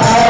Ah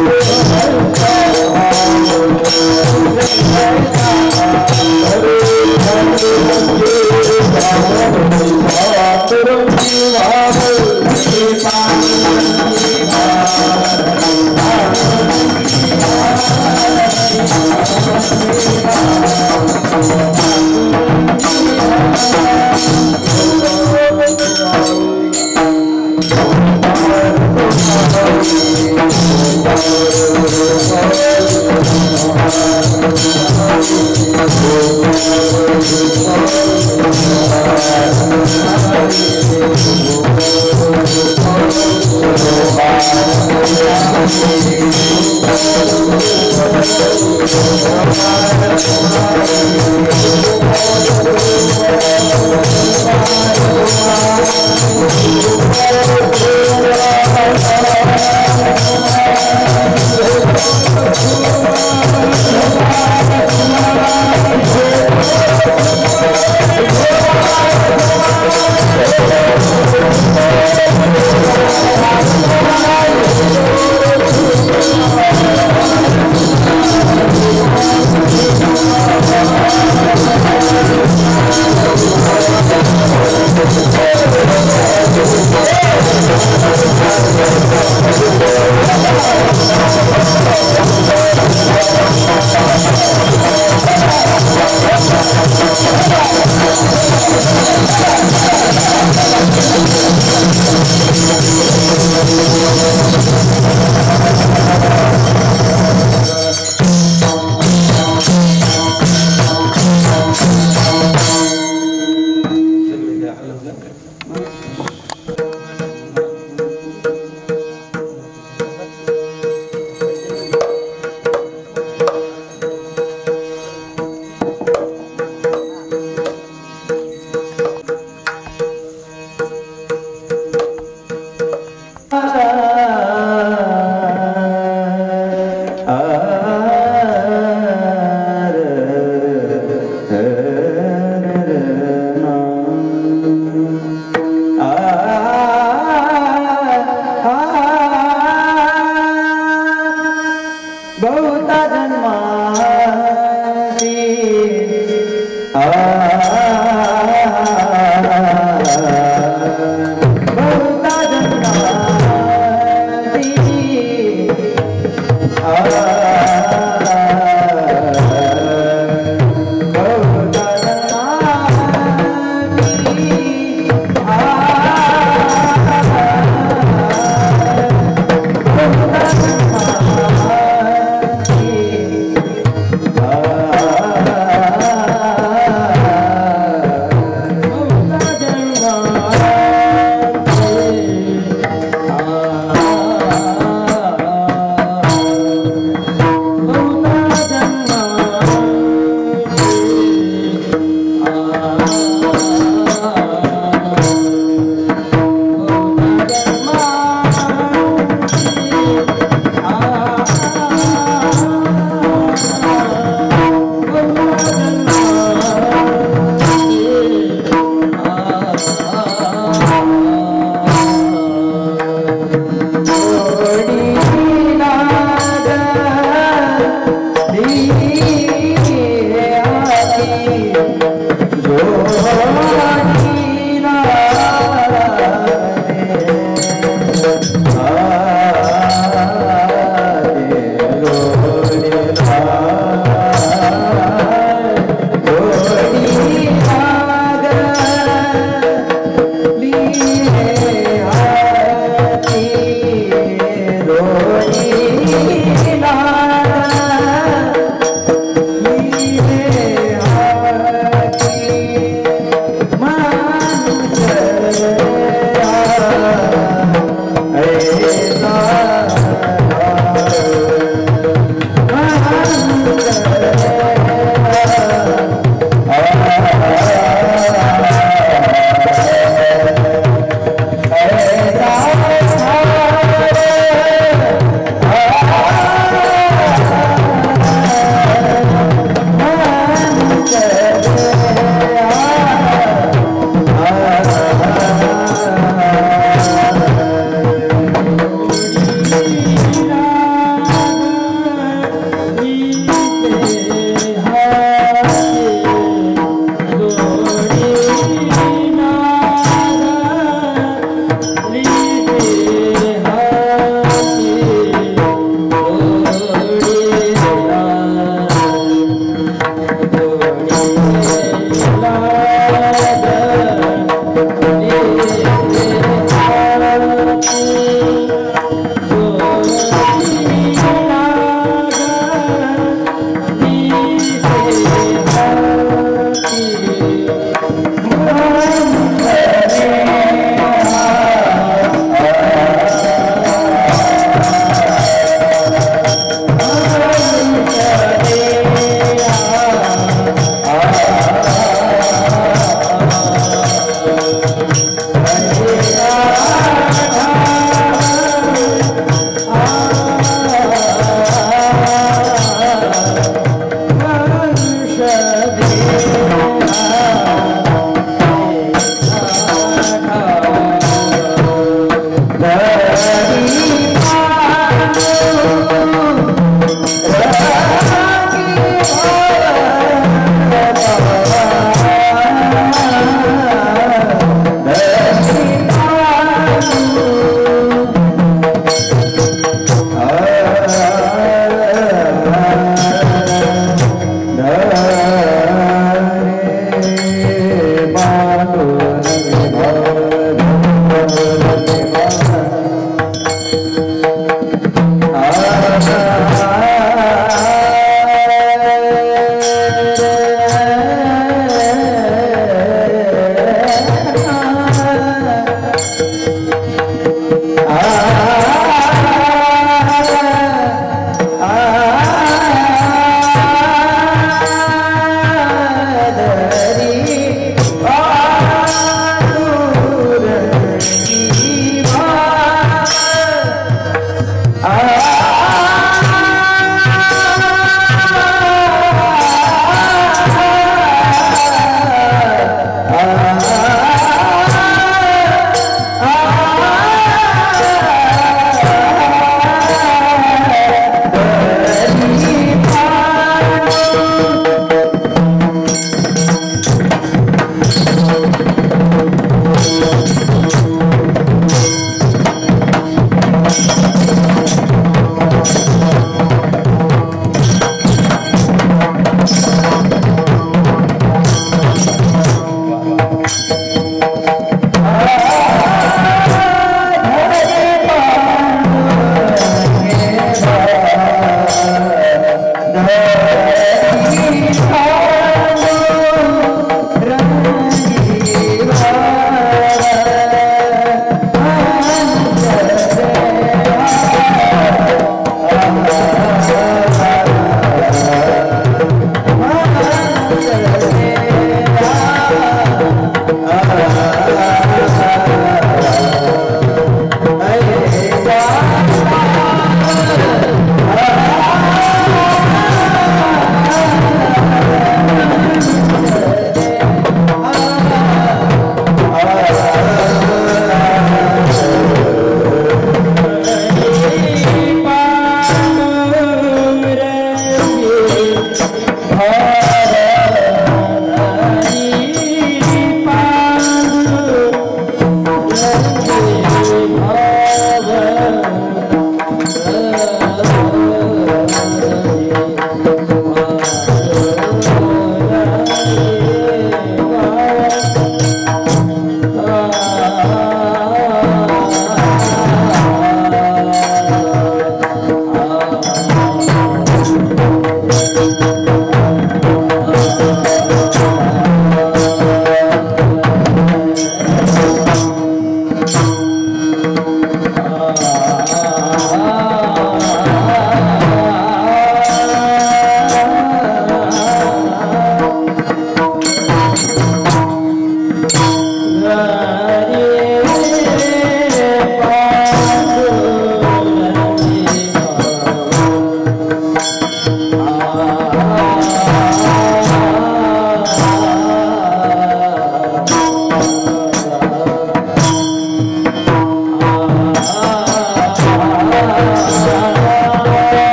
Thank you.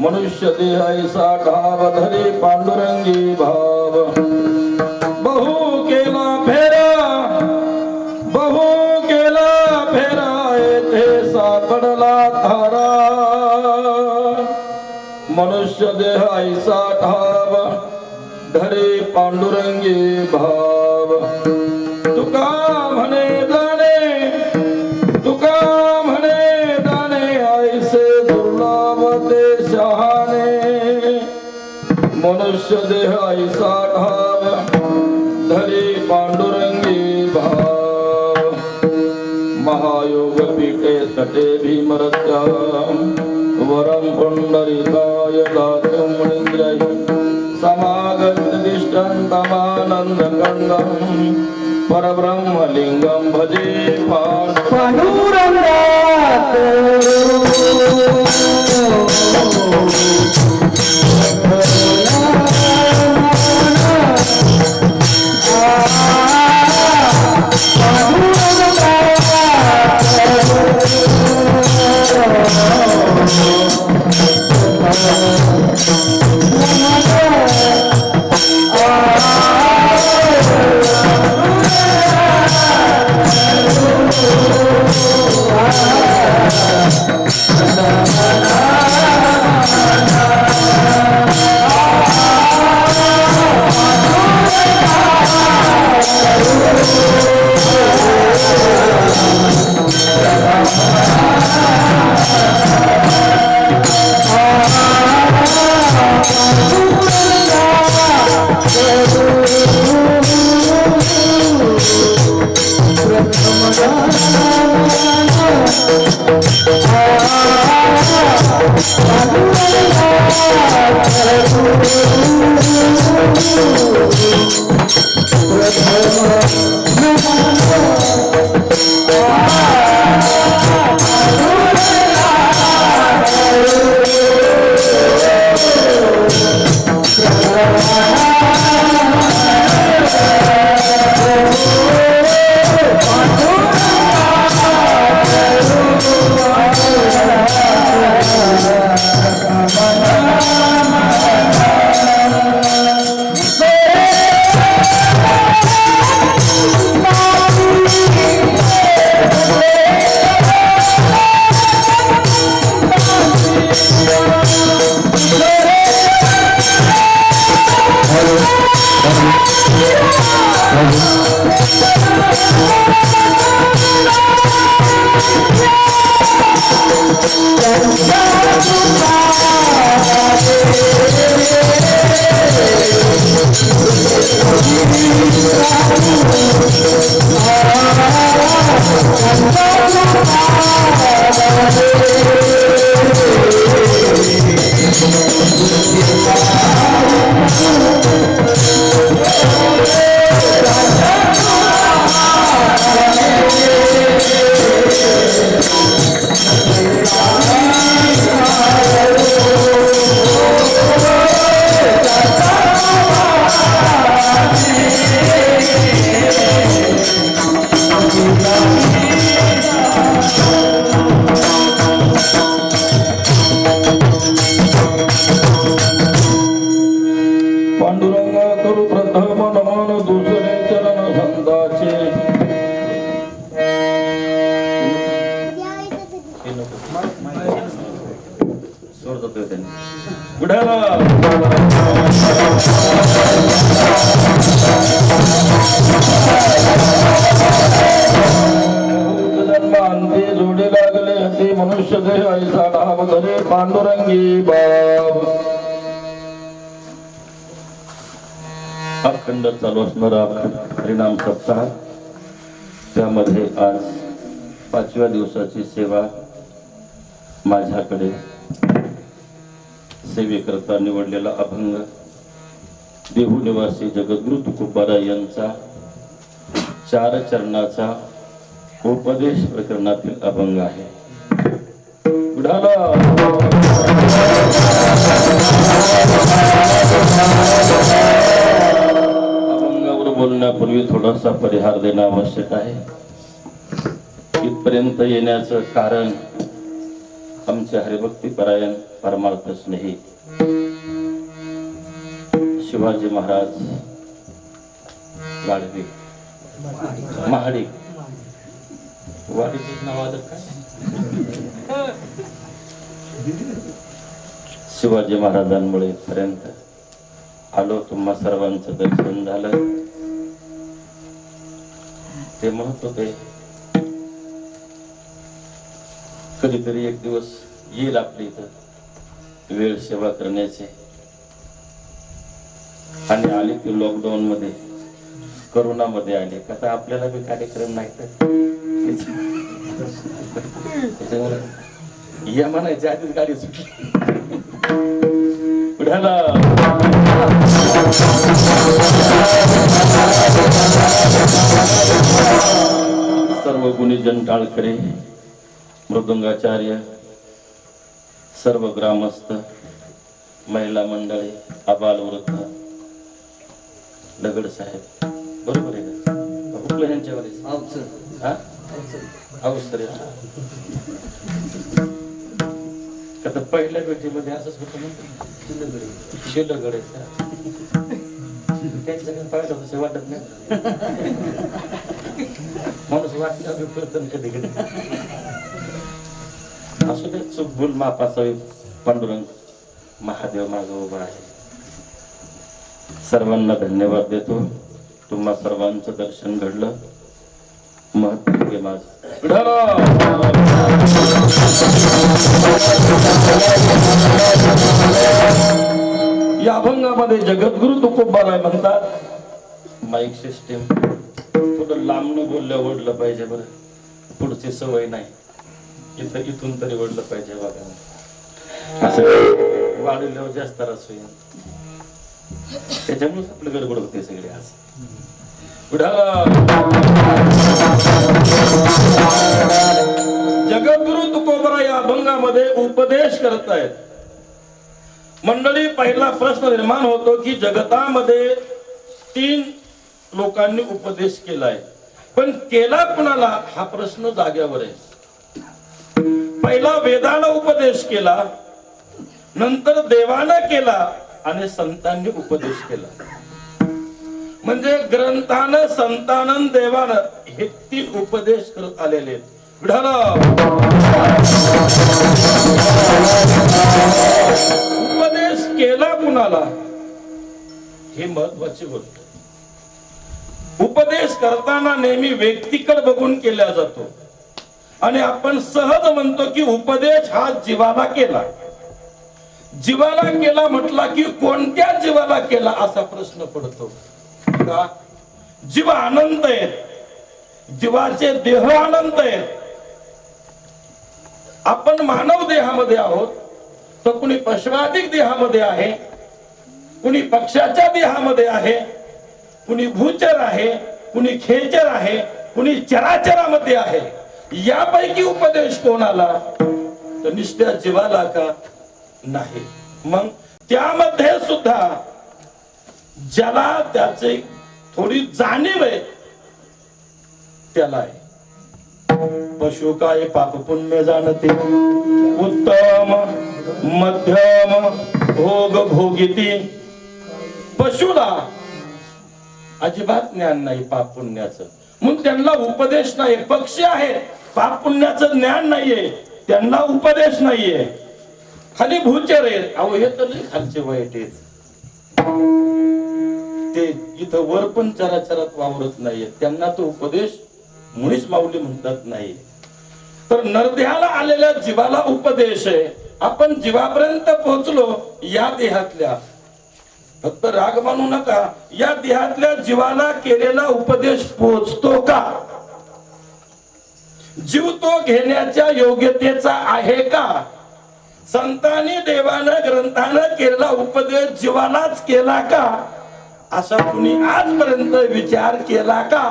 मनुष्य देह ऐसा ठाव धरी पांडुरंगी भाव बहु केला फेरा येथे सापडला थारा मनुष्य देह ऐसा ठाव धरी पांडुरंगी भाव तुका म्हणे दाने ऐसे दुर्लभ ते शहाणे मनुष्य देह ऐसा ठाव धरी पांडुरंगी भाव महायोग पीठे तटे भीमरत्या वरम पुंडरीकाय दातुं मुनीन्द्रैः समागतदिष्टन्तमानंद कंदं परब्रह्मलिंगं भजे पांडुरंगात पांडुरंगा करू प्रथम नमन दुसरे चरण संताचे बुडाला अंती जोडी लागले अति मनुष्य देह ऐसा नाम धरे पांडुरंगी बाब. अखंड चालू असणारा हरिनाम सप्ताह, त्यामध्ये आज 5व्या दिवसाची सेवा माझ्याकडे सेवेकरता निवडलेला अभंग देहू निवासी जगद्गुरु तुकोबारा यांचा 4 चरणाचा उपदेश प्रकरणातील अभंग आहे. अभंगावर बोलण्यापूर्वी थोडासा परिहार देणं आवश्यक आहे. इथपर्यंत येण्याचं कारण आमचे हरिभक्ती परायण परमार्थ स्नेही शिवाजी महाराज वाडवी महाडिक वाडीचे नाव काय शिवाजी महाराजांमुळे इथपर्यंत आलो. तुम्हा सर्वांचं दर्शन झालं. ते म्हणत होते कधीतरी एक दिवस येईल आपल्या इथं वेळ सेवा करण्याचे, आणि आले ते लॉकडाऊन मध्ये करोनामध्ये आले का तर आपल्याला बी कार्यक्रम नाही तर या म्हणायच्या आधीच गाडी सुटली. पुढ्याला सर्व गुणीजन टाळकरे, मृदुंगाचार्य, सर्व ग्रामस्थ, महिला मंडळी, आबालवृद्ध, दगड साहेब, बरोबर आहे का? कुठलं यांच्यावर आता पहिल्या भेटीमध्ये असंच होतं ना, शिलगड त्यांच्याकडे पाहिलं तसं वाटत नाही. माणूस वाटलं कधी कधी असू दे, चूक भूल माफ असावी. पांडुरंग महादेव मागं उभा आहे. सर्वांना धन्यवाद देतो. तुम्हा सर्वांचं दर्शन घडलं, महत्त्व माझ. या अभंगामध्ये जगद्गुरु तुकोबाराय म्हणतात, माईक सिस्टीम थोडं लांबनं बोलल्या ओढलं पाहिजे बरं, पुढची सवय नाही. इथून तरी ओढलं पाहिजे वागा, असं वाढल्यावर जास्त रस होईल. त्याच्यामुळेच आपलं गडबड होते सगळे. आज जगद्गुरु तुकोबाराय या अभंगामध्ये उपदेश करतायत. मंडळी, पहिला प्रश्न निर्माण होतो की जगतामध्ये 3 लोकांनी उपदेश केलाय, पण केला कुणाला हा प्रश्न जाग्यावर आहे. पहिला वेदानं उपदेश केला, नंतर देवानं केला आणि संतांनी उपदेश केला. म्हणजे ग्रंथानं, संतानं, देवानं हे 3 उपदेश करत आलेले आहेत. उपदेश केला कुणाला हे महत्वाची गोष्ट. उपदेश करताना नेहमी व्यक्तीकडे बघून केला जातो. आणि आपण सहज म्हणतो की उपदेश हा जीवाला केला. जीवाला केला म्हटला की कोणत्या जीवाला केला असा प्रश्न पडतो का? जीव अनंत आहे, जीवाचे देह अनंत आहेत. आपण मानव देहामध्ये आहोत, तर कुणी पशवादिक देहामध्ये आहे, कुणी पक्षाच्या देहामध्ये आहे, कुणी भूचर आहे, कुणी खेचर आहे, कुणी चराचरामध्ये आहे. यापैकी उपदेश कोणाला? तर निष्ठ्या जीवाला का? नाही. मग त्यामध्ये सुद्धा ज्याला त्याचे थोडी जाणीव आहे त्याला आहे. पशु काय पाप पुण्य जाणते, उत्तम मध्यम भोग भोगिती. पशुला अजिबात ज्ञान नाही पाप पुण्याचं, मग त्यांना उपदेश नाही. पक्षी आहे, पाप पुण्याचं ज्ञान नाहीये, त्यांना उपदेश नाहीये. खाली भूचर आहेत, अहो हे तर लई खालचे वाईट आहेत, ते इथं वर पण चराचरात वावरत नाहीये, त्यांना तो उपदेश मुळीच माऊली म्हणतात नाही. तर नरदेहाला आलेल्या जीवाला उपदेश आहे. आपण जीवापर्यंत पोहोचलो या देहातल्या, फक्त राग मानू नका, या देहातल्या जीवाला केलेला उपदेश पोहोचतो का? जीव तो घेण्याच्या योग्यतेचा आहे का? संतांनी देवानं ग्रंथानं केलेला उपदेश जीवालाच केला का? असा कुणी आजपर्यंत विचार केला का?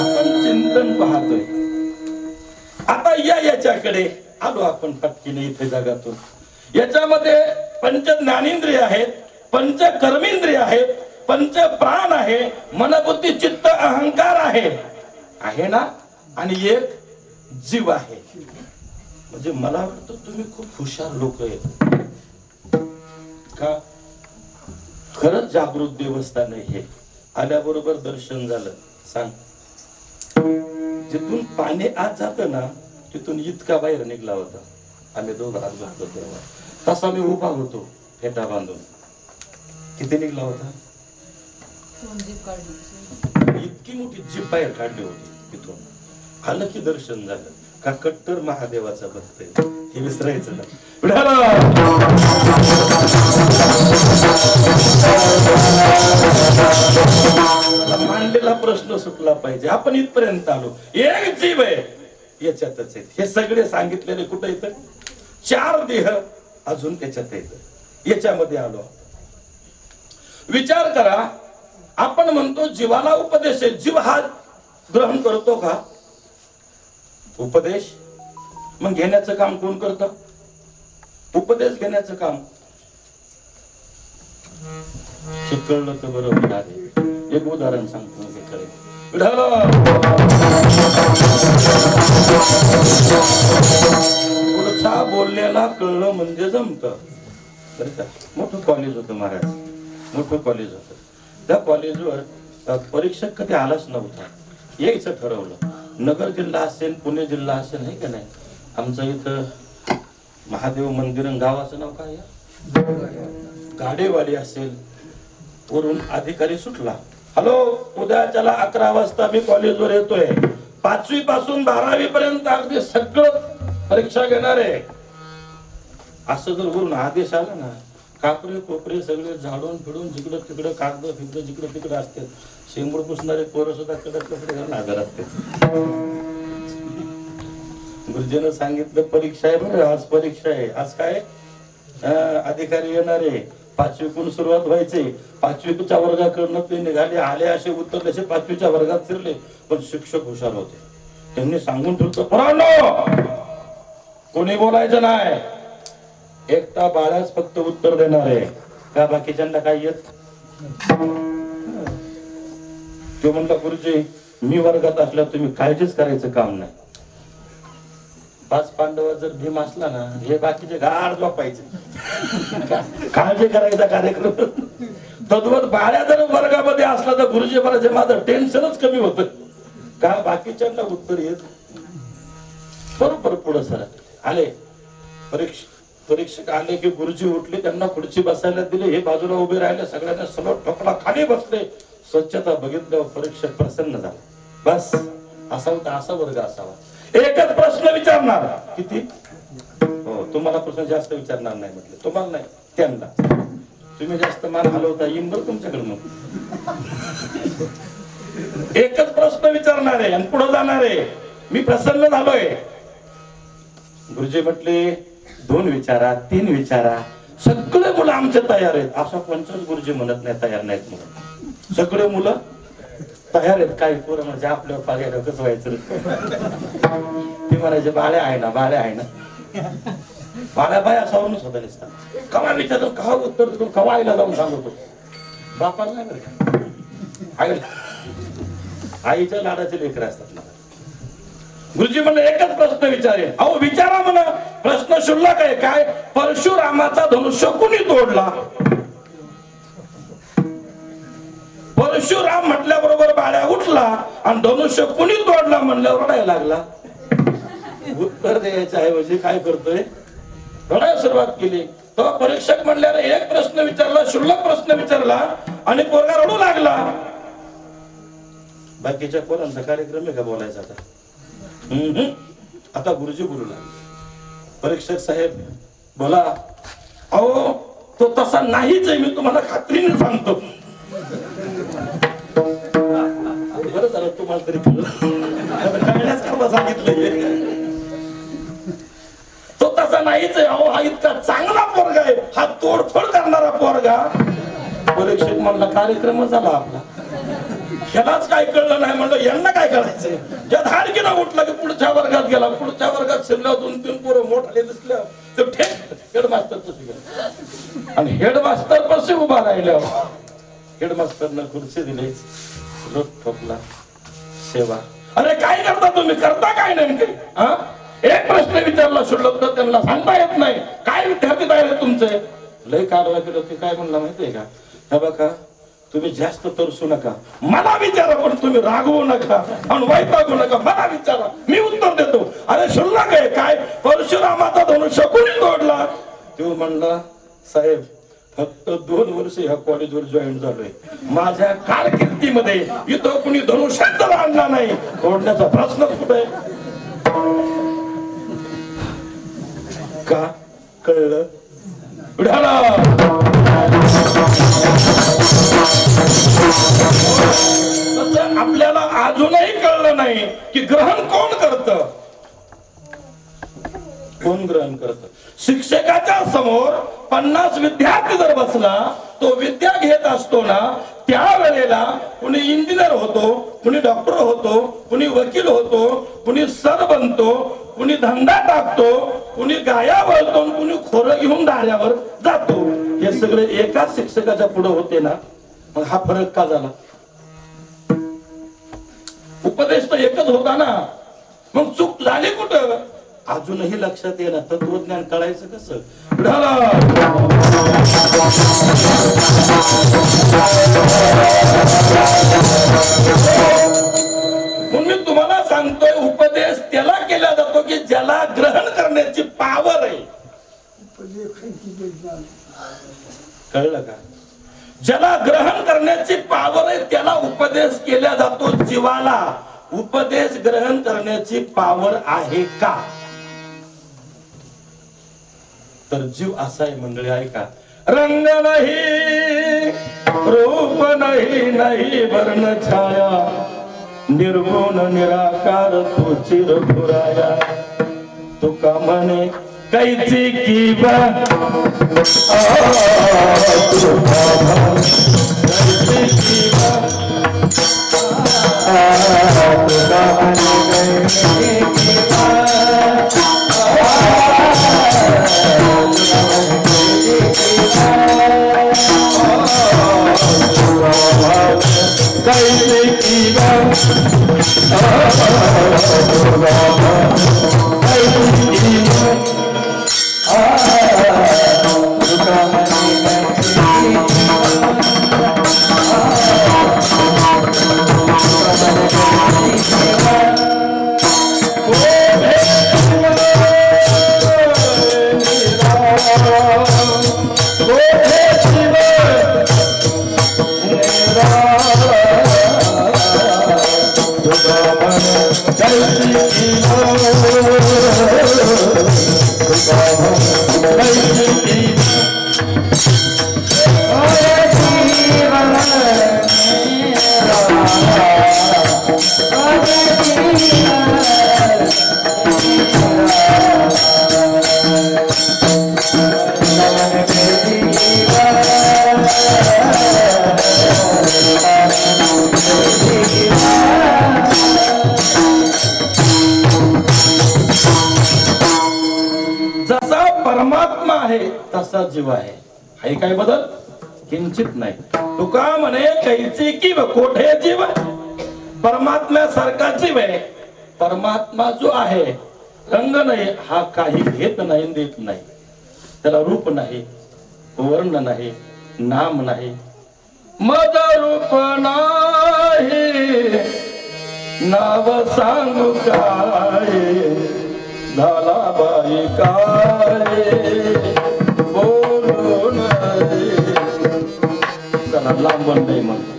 आपण चिंतन पाहतोय. आता याच्याकडे आलो आपण पटकीने इथे जगातून. याच्यामध्ये पंच ज्ञानेंद्रिय आहेत, पंच कर्मेंद्रिय आहेत, पंच प्राण आहे, मन बुद्धी चित्त अहंकार आहे ना, आणि एक जीव आहे. म्हणजे मला वाटतं तुम्ही खूप हुशार लोक आहेत का? खरंच जागृत देवस्थान आहे हे. आल्याबरोबर दर्शन झालं. सांग, जिथून पाणी आत जात ना तिथून इतका बाहेर निघला होता. आम्ही दोघं हात बसलो तेव्हा, तसा मी उभा होतो फेटा बांधून. किती निघला होता? इतकी मोठी जीप बाहेर काढली होती तिथून. आलं की दर्शन झालं का? कट्टर महादेवाचा भक्त आहे, हे विसरायचं ना. मांडलेला प्रश्न सुटला पाहिजे. आपण इथपर्यंत आलो. एक जीव आहे, याच्यातच आहेत हे सगळे सांगितलेले. कुठं येतं? चार देह अजून त्याच्यात येतं. याच्यामध्ये आलो. विचार करा, आपण म्हणतो जीवाला उपदेश आहे. जीव हा ग्रहण करतो का उपदेश? मग घेण्याचं काम कोण करतं? उपदेश घेण्याचं काम. शिकवलं तर बरोबर आहे. एक उदाहरण सांगतो. पुढचा बोललेला कळलं म्हणजे जमत. मोठं कॉलेज होतं महाराज, मोठं कॉलेज होतं. त्या कॉलेजवर परीक्षक कधी आलाच नव्हता. यायचं ठरवलं. नगर जिल्हा असेल, पुणे जिल्हा असेल, नाही का नाही. आमचं इथं महादेव मंदिर गावाचं नाव काय? गाडेवाडी असेल. वरून अधिकारी सुटला. हॅलो, उद्याच्याला 11 वाजता मी कॉलेजवर येतोय. 5वी पासून 12वी पर्यंत अगदी सगळं परीक्षा घेणार आहे. असं जर वरून आदेश आला ना, कापरे कोपरे सगळे झाडून फिडून जिकडं तिकडं कागद फिगद जिकडं तिकडं असते. शेंबूड पुसणारे पोरं सुद्धा कडक कपडे घालून हजर असते. गुरुजीनं सांगितलं परीक्षा आहे बरं, आज परीक्षा आहे. आज काय अधिकारी येणार आहे. 5वीतून सुरुवात व्हायची. 5वीच्या वर्गाकडनं ते निघाले, आले असे उतरले असे 5वीच्या वर्गात फिरले. पण शिक्षक हुशार होते. त्यांनी सांगून ठेवतो, पोरांनो कोणी बोलायचं नाही, एकटा बाळाच फक्त उत्तर देणार आहे. का बाकीच्यांना काय येत? तो म्हणला, गुरुजी मी वर्गात असल्या तुम्ही काळजीच करायचं काम नाही. 5 पांडव जर भीम असला ना, हे बाकीचे गाड झोपायचे. काळजी करायचा कार्यक्रम. तद्वत बाळ्या जर वर्गामध्ये असला तर गुरुजी महाराज माझं टेन्शनच कमी होतं. का बाकीच्यांना उत्तर येत. बरोबर पुढे सर आले. परीक्षक आले की गुरुजी उठले, त्यांना खुर्ची बसायला दिली, हे बाजूला उभे राहिले, सगळ्यांना सलट ठोकला, खाली बसले. स्वच्छता बघितल्यावर परीक्षक प्रसन्न झाला. बस असा होता, असा वर्ग असावा. एकच प्रश्न विचारणार. किती? हो, तुम्हाला प्रश्न जास्त विचारणार नाही म्हटले. तुम्हाला नाही, त्यांना. तुम्ही जास्त मान हलवता येईन बरं तुमच्याकडे. मग एकच प्रश्न विचारणार आहे आणि पुढे जाणार आहे. मी प्रसन्न झालोय. गुरुजी म्हटले 2 विचारा, 3 विचारा. सगळे मुलं आमचे तयार आहेत. असा कोणताच गुरुजी म्हणत नाही तयार नाहीत म्हणून. सगळे मुलं तयार आहेत. काही पोरं म्हणजे आपल्यावर पाहिजे कसं व्हायचं. ते म्हणायचे बाळ्या आहे ना, बाळ्या आहे ना. बाळ्या बाय असावरूनच होता नसता. कवा विचारतो, कवा उत्तर देतो, कवा आईला जाऊन सांगतो. बापाला नाही बरं का, आईच्या लाडाचे लेकर असतात. गुरुजी म्हणले एकच प्रश्न विचारे. अहो विचारा म्हणा. प्रश्न शुल्लक आहे. काय? परशुरामाचा धनुष्य कुणी तोडला? परशुराम म्हटल्याबरोबर बाळ्या उठला आणि धनुष्य कुणी तोडला म्हणल्यावर रडायला लागला. उत्तर द्यायच्या ऐवजी काय करतोय, रडायला सुरुवात केली. तो परीक्षक म्हणल्याने एक प्रश्न विचारला, शुल्लक प्रश्न विचारला आणि पोरगा रडू लागला. बाकीच्या पोरांचा कार्यक्रम आहे का बोलायचा आता? आता गुरुजी बोलू लागले. परीक्षक साहेब बोला. अहो तो तसा नाहीच आहे, मी तुम्हाला खात्रीने सांगतो. बरं झालं तुम्हाला तरी कळण्याच करता सांगितलं. तो तसा नाहीच आहे. अहो हा इतका चांगला पोरगा आहे, हा तोडफोड करणारा पोरगा. परीक्षक म्हणला कार्यक्रम झाला आपला. ह्यालाच काय कळलं नाही. म्हणलं यांना काय करायचंय. ज्या धाडकीनं उठला की पुढच्या वर्गात गेला. पुढच्या वर्गात शिरल्या 2-3 पोरं मोठाले दिसल्या तर ठेक हेडमास्टर पशी गेला आणि हेडमास्टर पशी उभा राहिल्यावर हेडमास्टरनं खुर्ची दिली, रोट ठोकला, सेवा. अरे काय करता तुम्ही, करता काय नेमके? एक प्रश्न विचारला शुल्लक तर त्यांना सांगता येत नाही. काय विद्यार्थी तयार तुमचे? लय कारवा केलं. ते काय म्हणला माहितीये का, हे बघा तुम्ही जास्त तरसू नका, मला विचारा, पण तुम्ही रागवू नका आणि वैतागू नका. मला विचारा, मी उत्तर देतो. अरे शुल्लक आहे. काय? परशुरामाचा धनुष्य कोणी तोडला? तो म्हणला साहेब फक्त 2 वर्ष ह्या कॉलेजवर जॉईन झालोय. माझ्या कारकिर्दीमध्ये इथं कुणी धनुष्याचा आणला नाही. तोडण्याचा प्रश्नच कुठे? का कळलं? आपल्याला अजूनही कळलं नाही की ग्रहण कोण करत. कोण ग्रहण करत? शिक्षकाच्या समोर 50 विद्यार्थी जर बसला, तो विद्या घेत असतो ना, त्यावेळेला कुणी इंजिनियर होतो, कुणी डॉक्टर होतो, कुणी वकील होतो, कुणी सर बनतो, कुणी धंदा टाकतो, कुणी गाया वळतो, कुणी खोरं घेऊन दाऱ्यावर जातो. हे सगळे एकाच शिक्षकाच्या पुढे होते ना. मग हा फरक का झाला? उपदेश तर एकच होता ना. मग चूक झाली कुठं? अजूनही लक्षात येणार. तत्वज्ञान कळायचं कसं? म्हणून मी तुम्हाला सांगतोय, उपदेश त्याला केला जातो की ज्याला ग्रहण करण्याची पावर आहे. कळलं का? ज्याला ग्रहण करण्याची पावर आहे त्याला उपदेश केला जातो. जीवाला उपदेश ग्रहण करण्याची पावर आहे का? तर जीव असा आहे मंडळी, ऐका. रंग नाही, रूप नाही, नाही वर्ण छाया, निर्गुण निराकार तो चिरपुराया. तुका म्हणे कैची किंवा तसा जीव आहे. हाय काय बदल किंचित नाही. तुका म्हणे कैची की कोठे जीव परमात्म्यासारखा जीव आहे. परमात्मा जो आहे रंग नाही, हा काही घेत नाही देत नाही. त्याला रूप नाही, वर्ण नाही, नाम नाही. मद रूप नाही, नाव सांगू काय, झाला बाई काय बोलू नाही. चला लांबून नाही म्हणतो.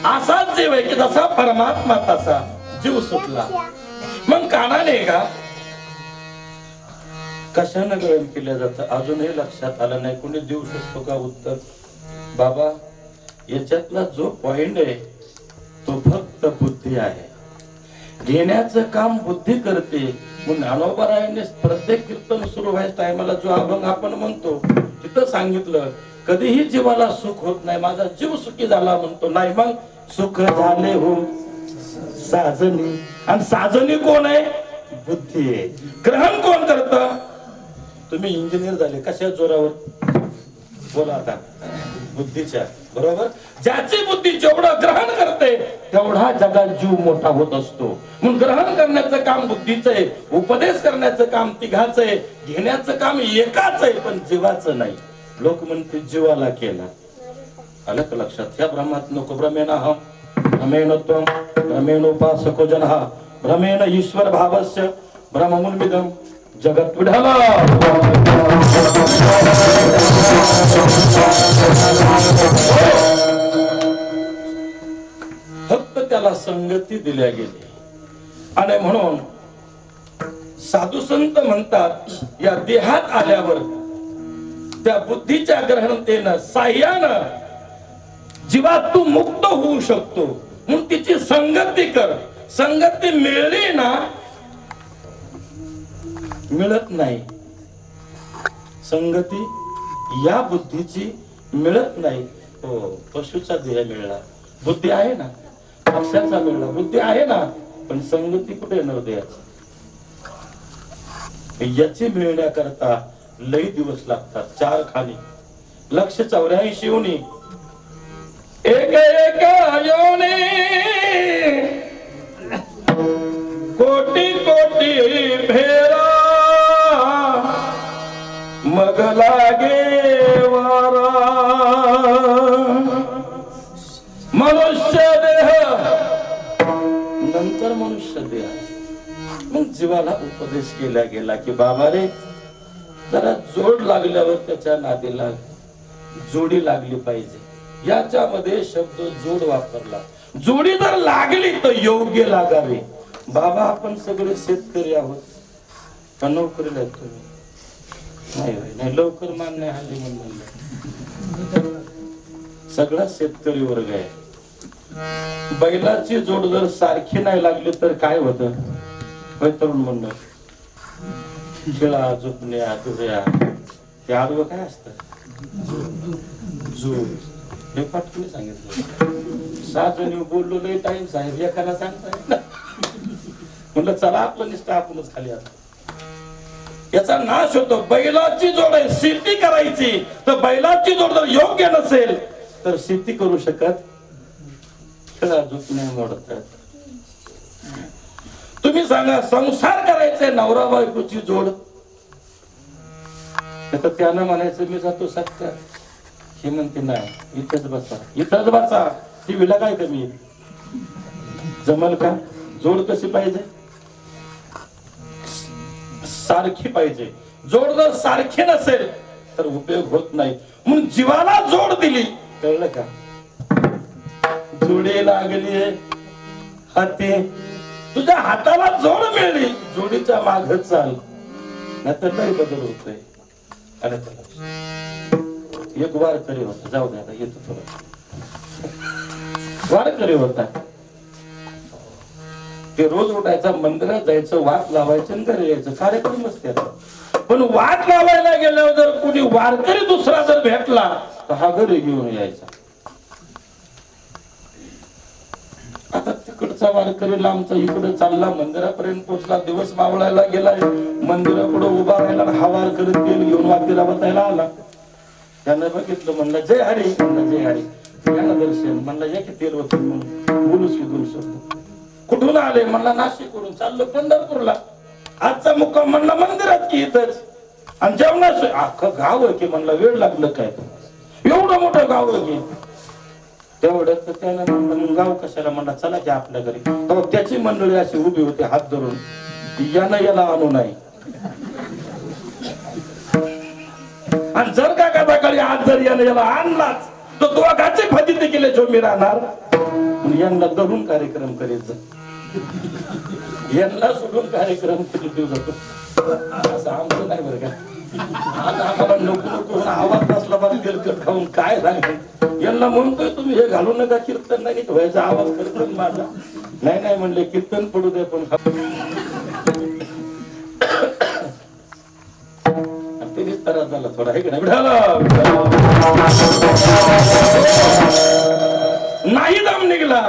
असाच जीव आहे की जसा परमात्मा तसा जीव सुटला. मग कानाने का कशानं ग्रहण केलं जातं अजूनही लक्षात आलं नाही. कोणी देऊ शकतो का उत्तर? बाबा याच्यातला जो पॉइंट आहे तो फक्त बुद्धी आहे. घेण्याचं काम बुद्धी करते. म्हणून ज्ञानोबारायांनी प्रत्येक कीर्तन सुरू व्हायच्या टायमाला जो अभंग आपण म्हणतो तिथं सांगितलं कधीही जीवाला सुख होत नाही. माझा जीव सुखी झाला म्हणतो नाही. मग सुख झाले हो साजनी. आणि साजनी कोण आहे? बुद्धी आहे. ग्रहण कोण करतं? तुम्ही इंजिनियर झाले कशा जोरावर? बोला आता. बुद्धीच्या बरोबर. ज्याची बुद्धी जेवढं ग्रहण करते तेवढा जगात जीव मोठा होत असतो. म्हणून ग्रहण करण्याचं काम बुद्धीचं आहे, उपदेश करण्याचं काम तिघाचं आहे, घेण्याचं काम एकाच आहे पण जीवाचं नाही. लोक म्हणते जीवाला केला. आलं का लक्षात? ह्या ब्रह्मात नको भ्रमेण हम भ्रमेण त्वम भ्रमेणोपासको जनः भ्रमेण ईश्वर भावस्य भ्रममुन्मिदं जगत विढला. फक्त त्याला संगती दिल्या गेली. आणि म्हणून साधू संत म्हणतात या देहात आल्यावर त्या बुद्धीच्या ग्रहणतेनं साह्यानं जीवात तू मुक्त होऊ शकतो. म्हणून तिची संगती कर. संगती मिळली ना मिळत नाही. संगती या बुद्धीची मिळत नाही. हो पशुचा देह मिळला, बुद्धी आहे ना. पक्षाचा मिळला, बुद्धी आहे ना. पण संगती कुठे येणार देहाची? याची मिळण्याकरता लई दिवस लागतात. 4 खाली लक्ष 84 योनी एक एक योनी कोटी कोटी फेरा मग लागे वारा. मनुष्य देह नंतर मनुष्य देह. मग जीवाला उपदेश केला गेला की बाबा रे जरा जोड लागल्यावर त्याच्या नादीला जोडी लागली पाहिजे. याच्यामध्ये शब्द जोड वापरला. जोडी जर लागली तर योग्य लागावी. बाबा आपण सगळे शेतकरी आहोत का नोकरीला आहेत तुम्ही? नाही लवकर मान्य हल्ली म्हणून सगळा शेतकरी वर्ग आहे. बैलाची जोड जर सारखी नाही लागली तर काय होतं? तरुण म्हणणं खेळा झोपण्या तुझ्या ते आडवं काय असतं? जोड. हे पाठवून सांगितलं. 7 जणी बोललो लई टाइम साहेब एखादा सांगताय म्हणलं चला आपलं निष्ठा आपणच खाली आता. याचा नाश होतो. बैलाची जोड आहे शेती करायची तर बैलाची जोड जर योग्य नसेल तर शेती करू शकत. खेळा झोपण्या मोडतात. तुम्ही सांगा संसार करायचे नवरा बायकोची जोड तर त्यानं म्हणायचं मी जातो सत्यात. हे म्हणते नाही इथंच बसा इथंच बसा. टीव्हीला काय कमी जमल का? जोड कशी पाहिजे? सारखी पाहिजे. जोड जर सारखी नसेल तर उपयोग होत नाही. म्हणून जीवाला जोड दिली. कळलं का? जोडी लागली हाती. तुझ्या हाताला जोड मिळली जोडीच्या माग चाल नाहीतर नाही बदल होतोय. आणि एक वारकरी होता. जाऊ द्या आता येतो थोडं. वारकरी होता. ते रोज उठायचा मंदिरात जायचं वाट लावायचं आणि घरी यायचं. कार्यक्रम नसते. पण वाट लावायला गेल्यावर जर कुणी वारकरी दुसरा जर भेटला तर हा घरी घेऊन यायचा. आता तिकडचा वारकरी लांबचा इकडे चालला मंदिरापर्यंत पोहोचला. दिवस मावळायला गेला. मंदिरापुढे उभा राहिला. हा वारकरी तेल घेऊन वाटेला बतायला आला. त्यांना बघितलं, म्हणलं जय हरी, म्हणलं जय हरी, यांना दर्शन, म्हणलं या की तेल होते म्हणून बोलूच की दोन शब्द. कुठून आले? म्हणला नाशिकवरून. चाललो पंढरपूरला. आजचा मुक्काम म्हणला मंदिरात की इथंच. आणि जेवणाच अख्खं गाव आहे की, म्हणला वेळ लागलं काय, एवढं मोठं गाव आहे की. तेवढं तर त्यानं म्हणलं मग गाव कशाला, म्हणला चला की आपल्या घरी. तेव्हा त्याची मंडळी अशी उभी होती हात धरून, यानं याला आणू नाही. आणि जर का सकाळी आज जर यानं याला आणलाच तर तो गाचे फजिती केले जो मी राहणार. यांना धरून कार्यक्रम करायचं, यांना सोडून कार्यक्रम करीत जातो. असं आमचं नाही बरं का. आज आम्हाला नको नको आवाज नसला बरं तेलकट खाऊन काय सांगायचं. यांना म्हणतोय तुम्ही हे घालू नका, कीर्तन नाही व्हायचा, आवाज कीर्तन माझा नाही. नाही म्हणले कीर्तन पडू दे पण तेच त्रास झाला थोडा, हे की नाही दम निघला.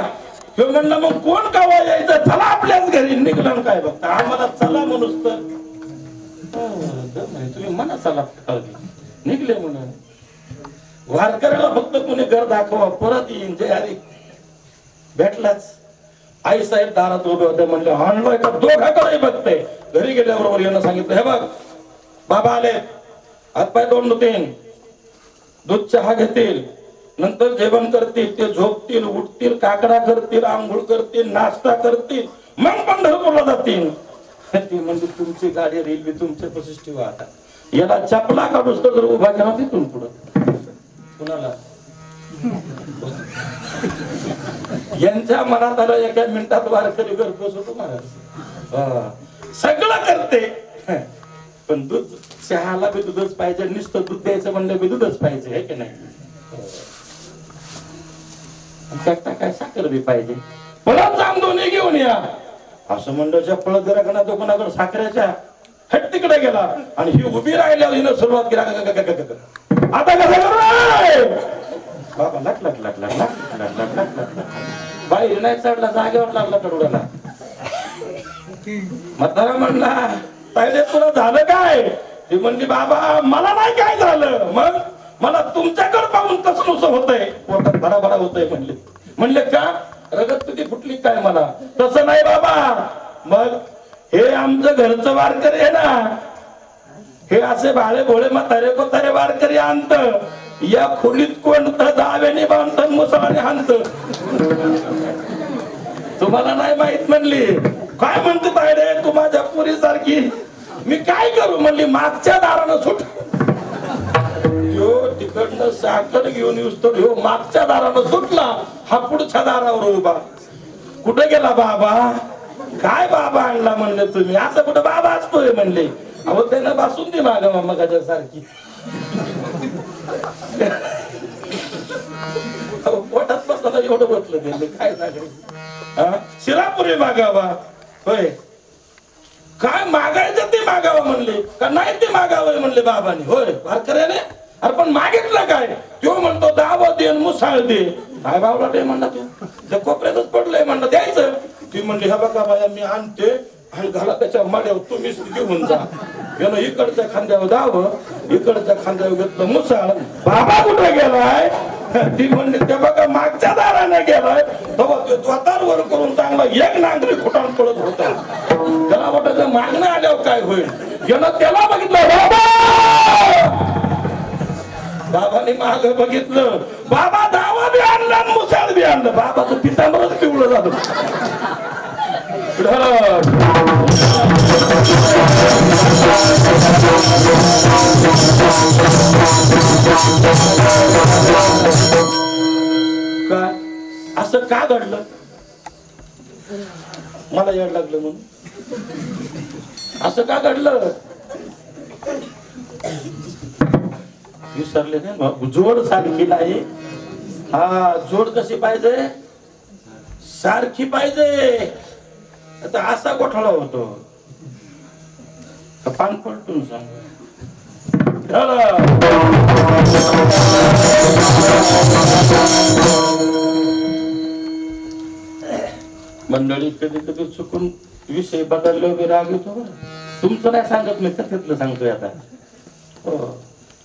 ह्यो म्हणला मग कोण गावा यायचं, चला आपल्याच घरी. निघला काय बघता आम्हाला चला म्हणूस तर तुम्ही म्हणा चला, निघले म्हणून. वारकऱ्याला फक्त कोणी घर दाखवा, परत येईन जय हरी. भेटलाच. आई साहेब दारात उभे होते, म्हणले आणलोय का, दोघाकडे बघते. घरी गेल्याबरोबर यांना सांगितलं, हे बघ बाबा आले, हातपाय तोंड धुतील, दूध चहा घेतील, नंतर जेवण करतील, ते झोपतील, उठतील, काकडा करतील, आंघोळ करतील, नाश्ता करतील, मग पंढरपूरला जातील. ती म्हणजे तुमची गाडी रेल्वे तुमच्या पशीच ठेवा. आता याला चपला काढूस तर उभा केला तिथून पुढं कुणाला यांच्या मनात आलं एका मिनिटात वारकरी घरपोच होतो महाराज. सगळं करते पण दूध चहाला बी दूधच पाहिजे, नुसतं दूध द्यायचं म्हणलं बी दूधच पाहिजे, आहे की नाही. त्यात काय साखर बी पाहिजे. पळत जाऊन दोन्ही घेऊन या असं म्हणलं. पळत जरा का तो कोणाकडे साखरेच्या हट तिकडे गेला आणि ही उभी राहिल्यावर हिनं सुरुवात केला. आता कसं करू बाबा, लट लट लट लट लट लट लट लट लट बाई नाही चढला, जागेवर लागला कडुडाला. म्हातारा म्हणला ताईडे तुला झालं काय? ती म्हणली बाबा मला नाही काय झालं, मग मला तुमच्याकडे पाहून तसं नुसतं होतंय, पोटात भराभरा होतंय. म्हणले का रगत तुझी फुटली काय? मला तसं नाही बाबा, मग हे आमचं घरचं वारकरी आहे ना, हे असे भाळे भोळे म्हातारे कोतारे वारकरी आणत, या खोलीत कोण दाव्याने बांधत, मुसळाने हाणत. तुम्हाला नाही माहित. म्हणली काय म्हणते तायडे तू माझ्या पुरी सारखी, मी काय करू? म्हणली मागच्या दारानं सुट. ह्यो तिकडनं साखर घेऊन येऊस तर ह्यो मागच्या दारानं सुटला, हा पुढच्या दारावर उभा. कुठे गेला बाबा? काय बाबा आणला म्हणले तुम्ही? असं कुठं बाबा असतोय म्हणले. अहो त्यानं बासुंदी मागावा मगाच्या सारखी. पोटात बसला एवढं बसलं गेलं काय सांगायचं. शिरापुरी मागावा होय, काय मागायचं ते मागावं म्हणले का नाही ते मागावं म्हणले बाबांनी. होय वारकऱ्याने. अरे पण मागितलं काय? तो म्हणतो दावा दे मुसाळ दे. काय बाबा ते म्हणला तू त्या कोपऱ्यातच पडलंय म्हणलं द्यायचं. ती म्हणली हा बघा बाया मी आणते आणि घाला त्याच्या माड्यावर तुम्हीच घेऊन जा. यानं इकडच्या खांद्यावर दाव, इकडच्या खांद्यावर घेतलं मुसाळ. बाबा कुठे गेलाय? ती म्हणली ते बघा मागच्या दाराने गेलाय. तेव्हा तो द्वातार करून चांगला एक नांगरी खोटान पडत होता. त्याला वाटायचं मागणं आल्यावर काय होईल. यानं त्याला बघितलं बाबा. बाबाने माग बघितलं, बाबा दावा बी आणला आणि मुसाळ बी आणलं. बाबाचं पितांबरच पिवळं झालं. काय असं का घडलं? मला याड लागलं म्हणून असं का घडलं? विसरले नाही. जोड सारखी नाही. हा जोड कशी पाहिजे? सारखी पाहिजे. आता असा गोठाळा होतो. पान पलटून सांग. मंडळी कधी कधी चुकून विषय बदलले वगैरे राग येतो. तुमचं नाही सांगत मी, कथेतलं सांगतोय आता. हो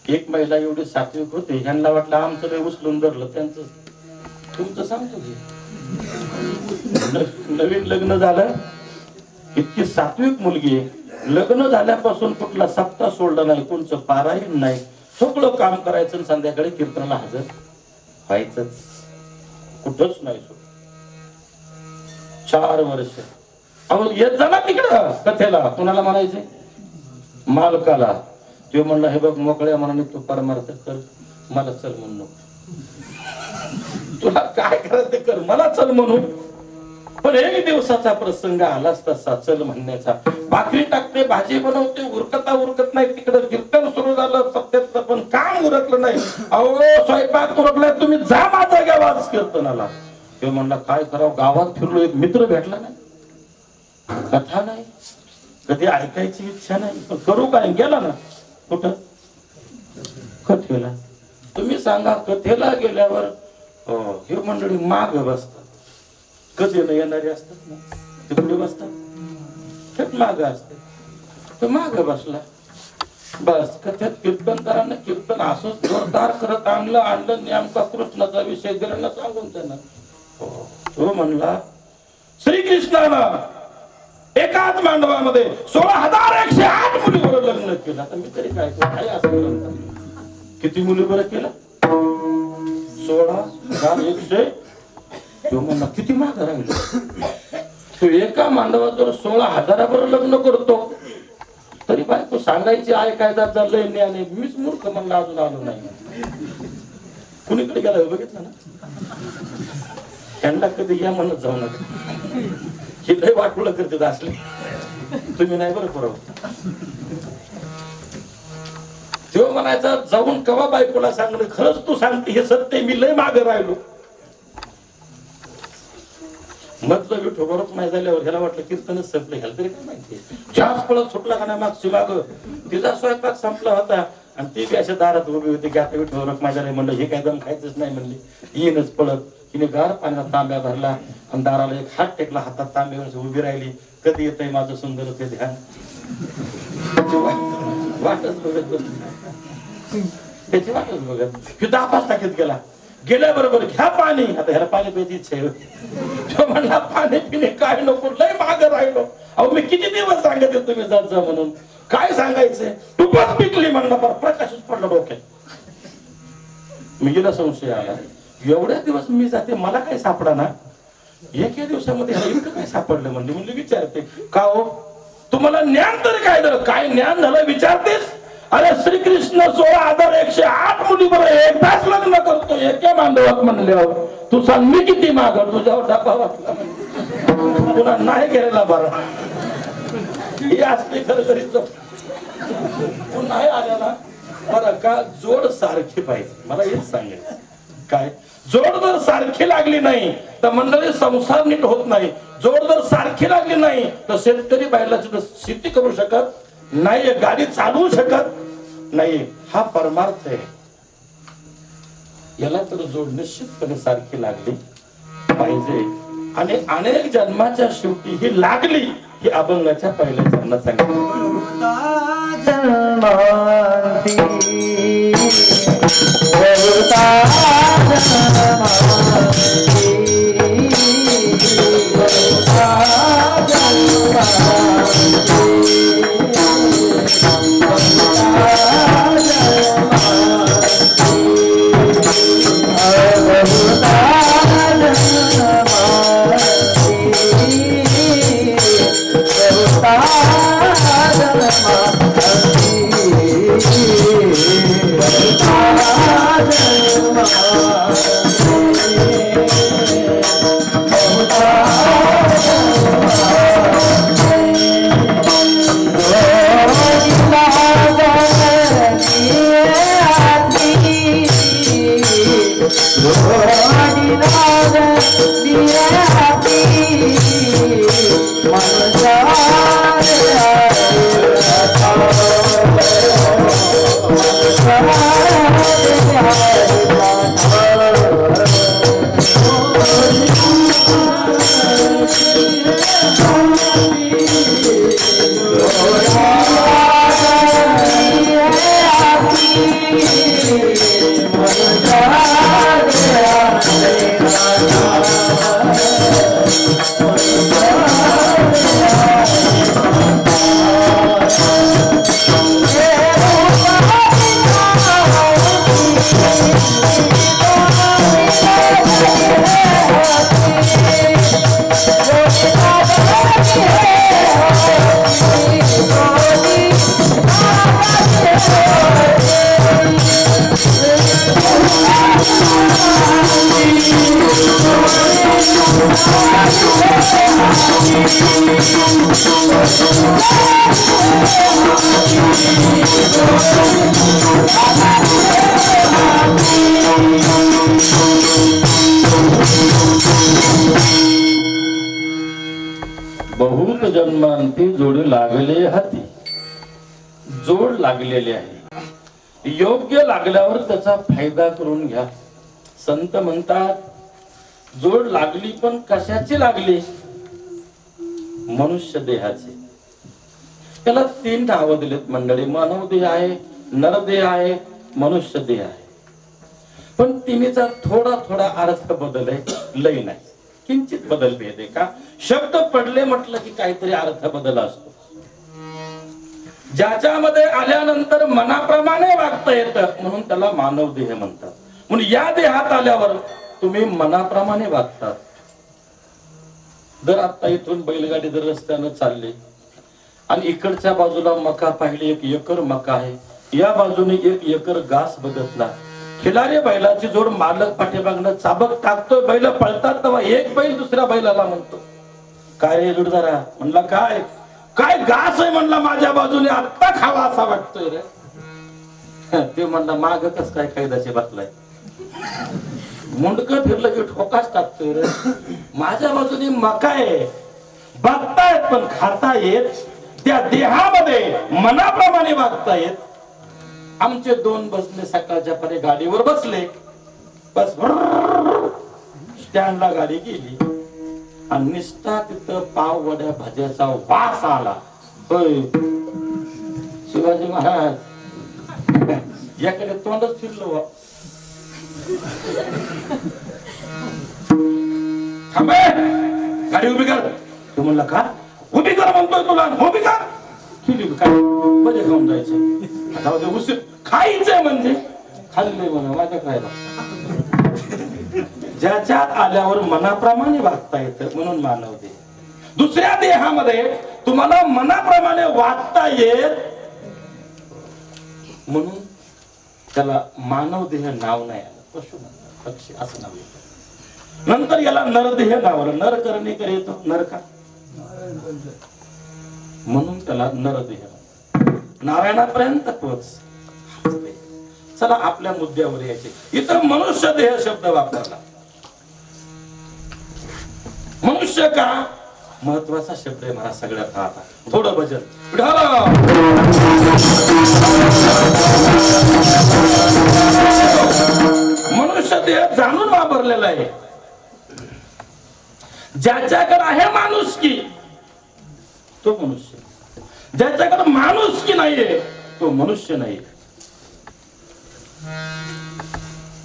एक महिला एवढी सात्विक होते, ह्यांना वाटलं आमचं लय उचलून धरलं, त्यांचं तुमचं सांगतो की नवीन लग्न झालं, इतकी सात्विक मुलगी आहे, लग्न झाल्यापासून कुठला सप्ताह सोडला नाही, कोणचं पारायण नाही, सगळं काम करायचं आणि संध्याकाळी कीर्तनाला हजर व्हायचंच, कुठंच नाही सोड. 4 वर्ष अहो येत जा ना तिकडं कथेला, कुणाला म्हणायचे? मालकाला. तो म्हणला हे बघ मोकळ्या मनाने तू परमार्थ कर, मला चल म्हणू, तुला काय करायचं ते कर, मला चल म्हणू. पण एक दिवसाचा प्रसंग आलाच तसा चल म्हणण्याचा. भाकरी टाकते, भाजी बनवते, उरकत नाही, तिकडं कीर्तन सुरू झालं सत्याचं, पण काम उरकलं नाही. अहो स्वयंपाक उरकलाय, तुम्ही जा माझा गावात कीर्तनाला. तो म्हणला काय करावं, गावात फिरलो, एक मित्र भेटला नाही, कथा नाही, कधी ऐकायची इच्छा नाही, पण करू काय, गेला ना कुठं कथेला. तुम्ही सांगा कथेला गेल्यावर हे मंडळी माग बसतात, कथेला येणारे असतात ना ते पुढे बसतात, थेट माग असते, तो माग बसला. बस कथेत कीर्तनकारांना कीर्तन असंच जोरदार करत आणलं नेमका कृष्णाचा विषय दिला सांगून त्यांना. तो म्हणला श्रीकृष्णाला एकाच मांडवामध्ये 16,108 मुलीबरोबर लग्न केलं. आता मी तरी काय असं किती मुलीबरोबर केलं? 16,100. तो म्हणला किती माग राहिलं. तो एका मांडवात जर 16,000 बरोबर लग्न करतो तरी बायको सांगायची ऐकायचा चाललंय ज्ञाने, मीच मूर्ख म्हणला अजून आलो नाही. कुणीकडे गेला बघितलं ना, त्यांना कधी या म्हणत जाऊ नका, हे लय वाटुळं करते असले, तुम्ही नाही बरं पुरव. तेव्हा म्हणायचा जाऊन कवा बायकोला सांगणं, खरंच तू सांगते हे सत्य, मी लय मागे राहिलो. मधलं विठो बरोबर नाही झाल्यावर ह्याला वाटलं कीर्तनच संपलं, ह्याला तरी काय माहिती, जास्त पळत सुटला का नाही मागची माग. तिचा स्वयंपाक संपला होता आणि ती बी अशा दारात उभी होती की आता विठो बरोबर माझ्या नाही म्हणलं, हे काय दम खायचंच नाही म्हणली, येईनच पळत. तिने गार पाण्याचा तांब्या भरला आणि दाराला एक हात टेकला, हातात तांब्यावर उभी राहिली. कधी येतंय माझं सुंदर ते ध्यान, वाटच बघत बसली, त्याची वाटच बघत. की 10-5 टाकीत गेल्याबरोबर घ्या पाणी, आता ह्याला पाणी प्यायची इच्छा आहे. तो म्हणला पाणी पिणे काय नको, लय माग राहिलो. अहो मी किती दिवस सांगत तुम्ही जात जा म्हणून, काय सांगायचंय, तूपच पिकली म्हणला, प्रकाशच पडला डोक्यात. मी गेला संशय आला, एवढ्या दिवस मी जाते मला काय सापडा ना, एका दिवसामध्ये इतकं काय सापडलं म्हणले. म्हणले विचारते का हो तुम्हाला ज्ञान तरी काय झालं, काय ज्ञान झालं विचारतेस. अरे श्रीकृष्ण 16,108 मुलीबरोबर एकदाच लग्न करतो एका मांडवात म्हणल्यावर, तू सांग मी किती माग, तुझ्यावर डबा वाटला पुन्हा नाही गेलेला बरा. हे असली खरखरीच तू नाही आलेला बरं का. जोड सारखी पाहिजे, मला हेच सांगायचं. काय जोड जर सारखी लागली नाही तर मंडळी संसार नीट होत नाही. जोड जर सारखी लागली नाही तर शेतकरी बैलाची शेती करू शकत नाही, गाडी चालवू शकत नाही. हा परमार्थ आहे. याला तर जोड निश्चितपणे सारखी लागली पाहिजे आणि अनेक जन्माच्या शेवटी ही लागली. ही अभंगाच्या पहिल्या चरणात सांगितलं. बहुत जन्मांती जोडी लागले हाती. जोड लागलेले आहे, योग्य लागल्यावर त्याचा फायदा करून घ्या. संत म्हणतात जोड लागली पण कशाची लागली? मनुष्य देहाचे. त्याला 3 नावं दिलेत मंडळी. मानव देह आहे, नरदेह आहे, मनुष्य देह आहे. पण तिन्हीचा थोडा थोडा अर्थ बदल आहे, लय नाही. किंचित बदल भेद आहे का? शब्द पडले म्हटलं की काहीतरी अर्थ बदल असतो. ज्याच्यामध्ये आल्यानंतर मनाप्रमाणे वागता येतं म्हणून त्याला मानव देह म्हणतात. म्हणून या देहात आल्यावर तुम्ही मनाप्रमाणे वागतात. जर आता इथून बैलगाडी जर रस्त्यानं चालली आणि इकडच्या बाजूला मका पाहिली, 1 एकर मका आहे, या बाजूने 1 एकर घास बघतला, खिलारी बैलाची जोड मालक पाठीमागनं चाबक टाकतोय, बैल पळतात तेव्हा एक बैल दुसऱ्या बैलाला म्हणतो, काय रे जोडदारा? म्हणला काय काय घास आहे? म्हणला माझ्या बाजूने आत्ता खावा असा वाटतोय रे. ते म्हणला माग कस काय कैदाचे बसलाय, मुंडक फिरलं की ठोकाच टाकतोय रे. माझ्या बाजूने मका आहे, बघतायत पण खाता येत, त्या देहामध्ये मनाप्रमाणे वागता येत. आमचे 2 बसले सकाळच्या परी गाडीवर बसले, बस स्टँडला गाडी गेली आणि निस्ता तिथं पाव वड्या भाज्याचा वास आला. होय शिवाजी महाराज याकडे तोंडच फिरलो. थांबे, गाडी उभी कर. तू म्हणला का उभी कर म्हणतोय तुला? उभी कर. केली काय म्हणजे खाऊन जायचं? आता उशीर खायचंय म्हणजे खाल्लंय म्हणा माझ्या खायला. ज्याच्यात आल्यावर मनाप्रमाणे वागता येतं म्हणून मानव देह. दुसऱ्या देहामध्ये तुम्हाला मनाप्रमाणे वागता येत म्हणून त्याला मानव देह नाव नाही आलं, पशु पक्षी असं नाव येतं. नंतर याला नरदेह नाव आलं. नर करणे करे येतो नर का म्हणून त्याला नरदेह. नारायणापर्यंत पोच. चला आपल्या मुद्द्यावर यायचे. इथं मनुष्य देह शब्द वापरला. मनुष्य का महत्वाचा शब्द आहे मला सगळ्यात. आता थोडं भजन. मनुष्य देह जाणून वापरलेला आहे. ज्याच्याकडे आहे माणुसकी तो मनुष्य, ज्याच्याकडे माणुसकी नाहीये तो मनुष्य नाही.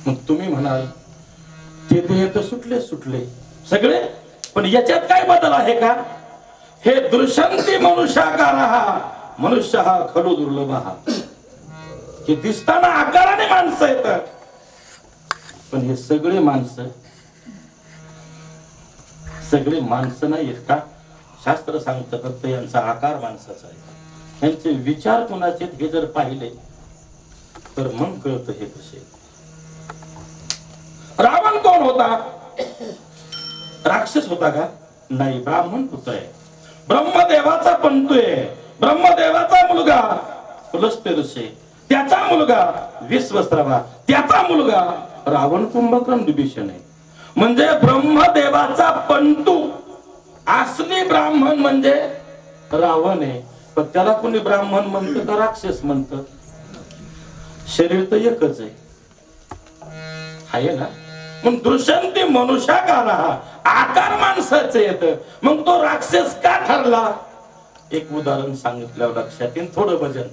मग तुम्ही म्हणाल ते देह तर सुटले सगळे, पण याच्यात काय बदल आहे का? हे दृश्यंती मनुष्याकार हा मनुष्य हा खडू दुर्लभ हा. हे दिसताना आकाराने माणसं येतात, पण हे सगळे माणसं नाही आहेत का? शास्त्र सांगतं फक्त यांचा आकार माणसाचा आहे, यांचे विचार कोणाचे हे जर पाहिले तर मग कळतं हे कसे. रावण कोण होता? राक्षस होता का? नाही, ब्राह्मण पुत्र आहे. ब्रह्मदेवाचा पंतू आहे. ब्रह्मदेवाचा मुलगा पुलस्त्य ऋषी, त्याचा मुलगा विश्वस्रवा, त्याचा मुलगा रावण कुंभकर्ण विभीषण आहे. म्हणजे ब्रह्मदेवाचा पंतू असली ब्राह्मण म्हणजे रावण आहे. पण त्याला कोणी ब्राह्मण म्हणतं का राक्षस म्हणतं? शरीर तर एकच आहे ना. मग दृश्यंती मनुष्याकार आकार माणसाचं येतं, मग तो राक्षस का ठरला? एक उदाहरण सांगितल्यावर लक्षात येईल. थोडं भजन.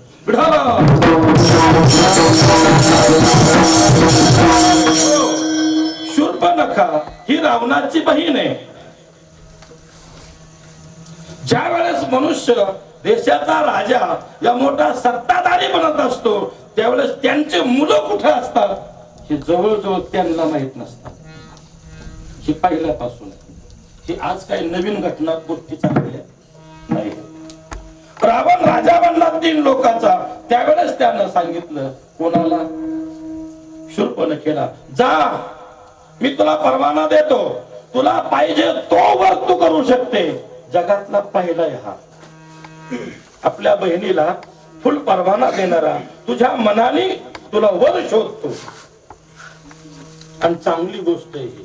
शूर्पणखा ही रावणाची बहीण आहे. ज्या वेळेस मनुष्य देशाचा राजा या मोठा सत्ताधारी बनत असतो त्यावेळेस त्यांचे मुलं कुठे असतात हे जवळजवळ त्यांना माहित नसतात. ही पहिल्यापासून, ही आज काही नवीन घटना गोष्टी चाललेल्या नाही. रावण राजा बनला 3 लोकांचा. त्यावेळेस त्यानं सांगितलं कोणाला? शूर्पणखेला, जा मी तुला परवाना देतो, तुला पाहिजे तो वर तू करू शकते, जगातला पहिला आहे हा. आपल्या बहिणीला फुल परवाना देणारा, तुझ्या मनाने तुला वर शोधतो. आणि चांगली गोष्ट आहे ही.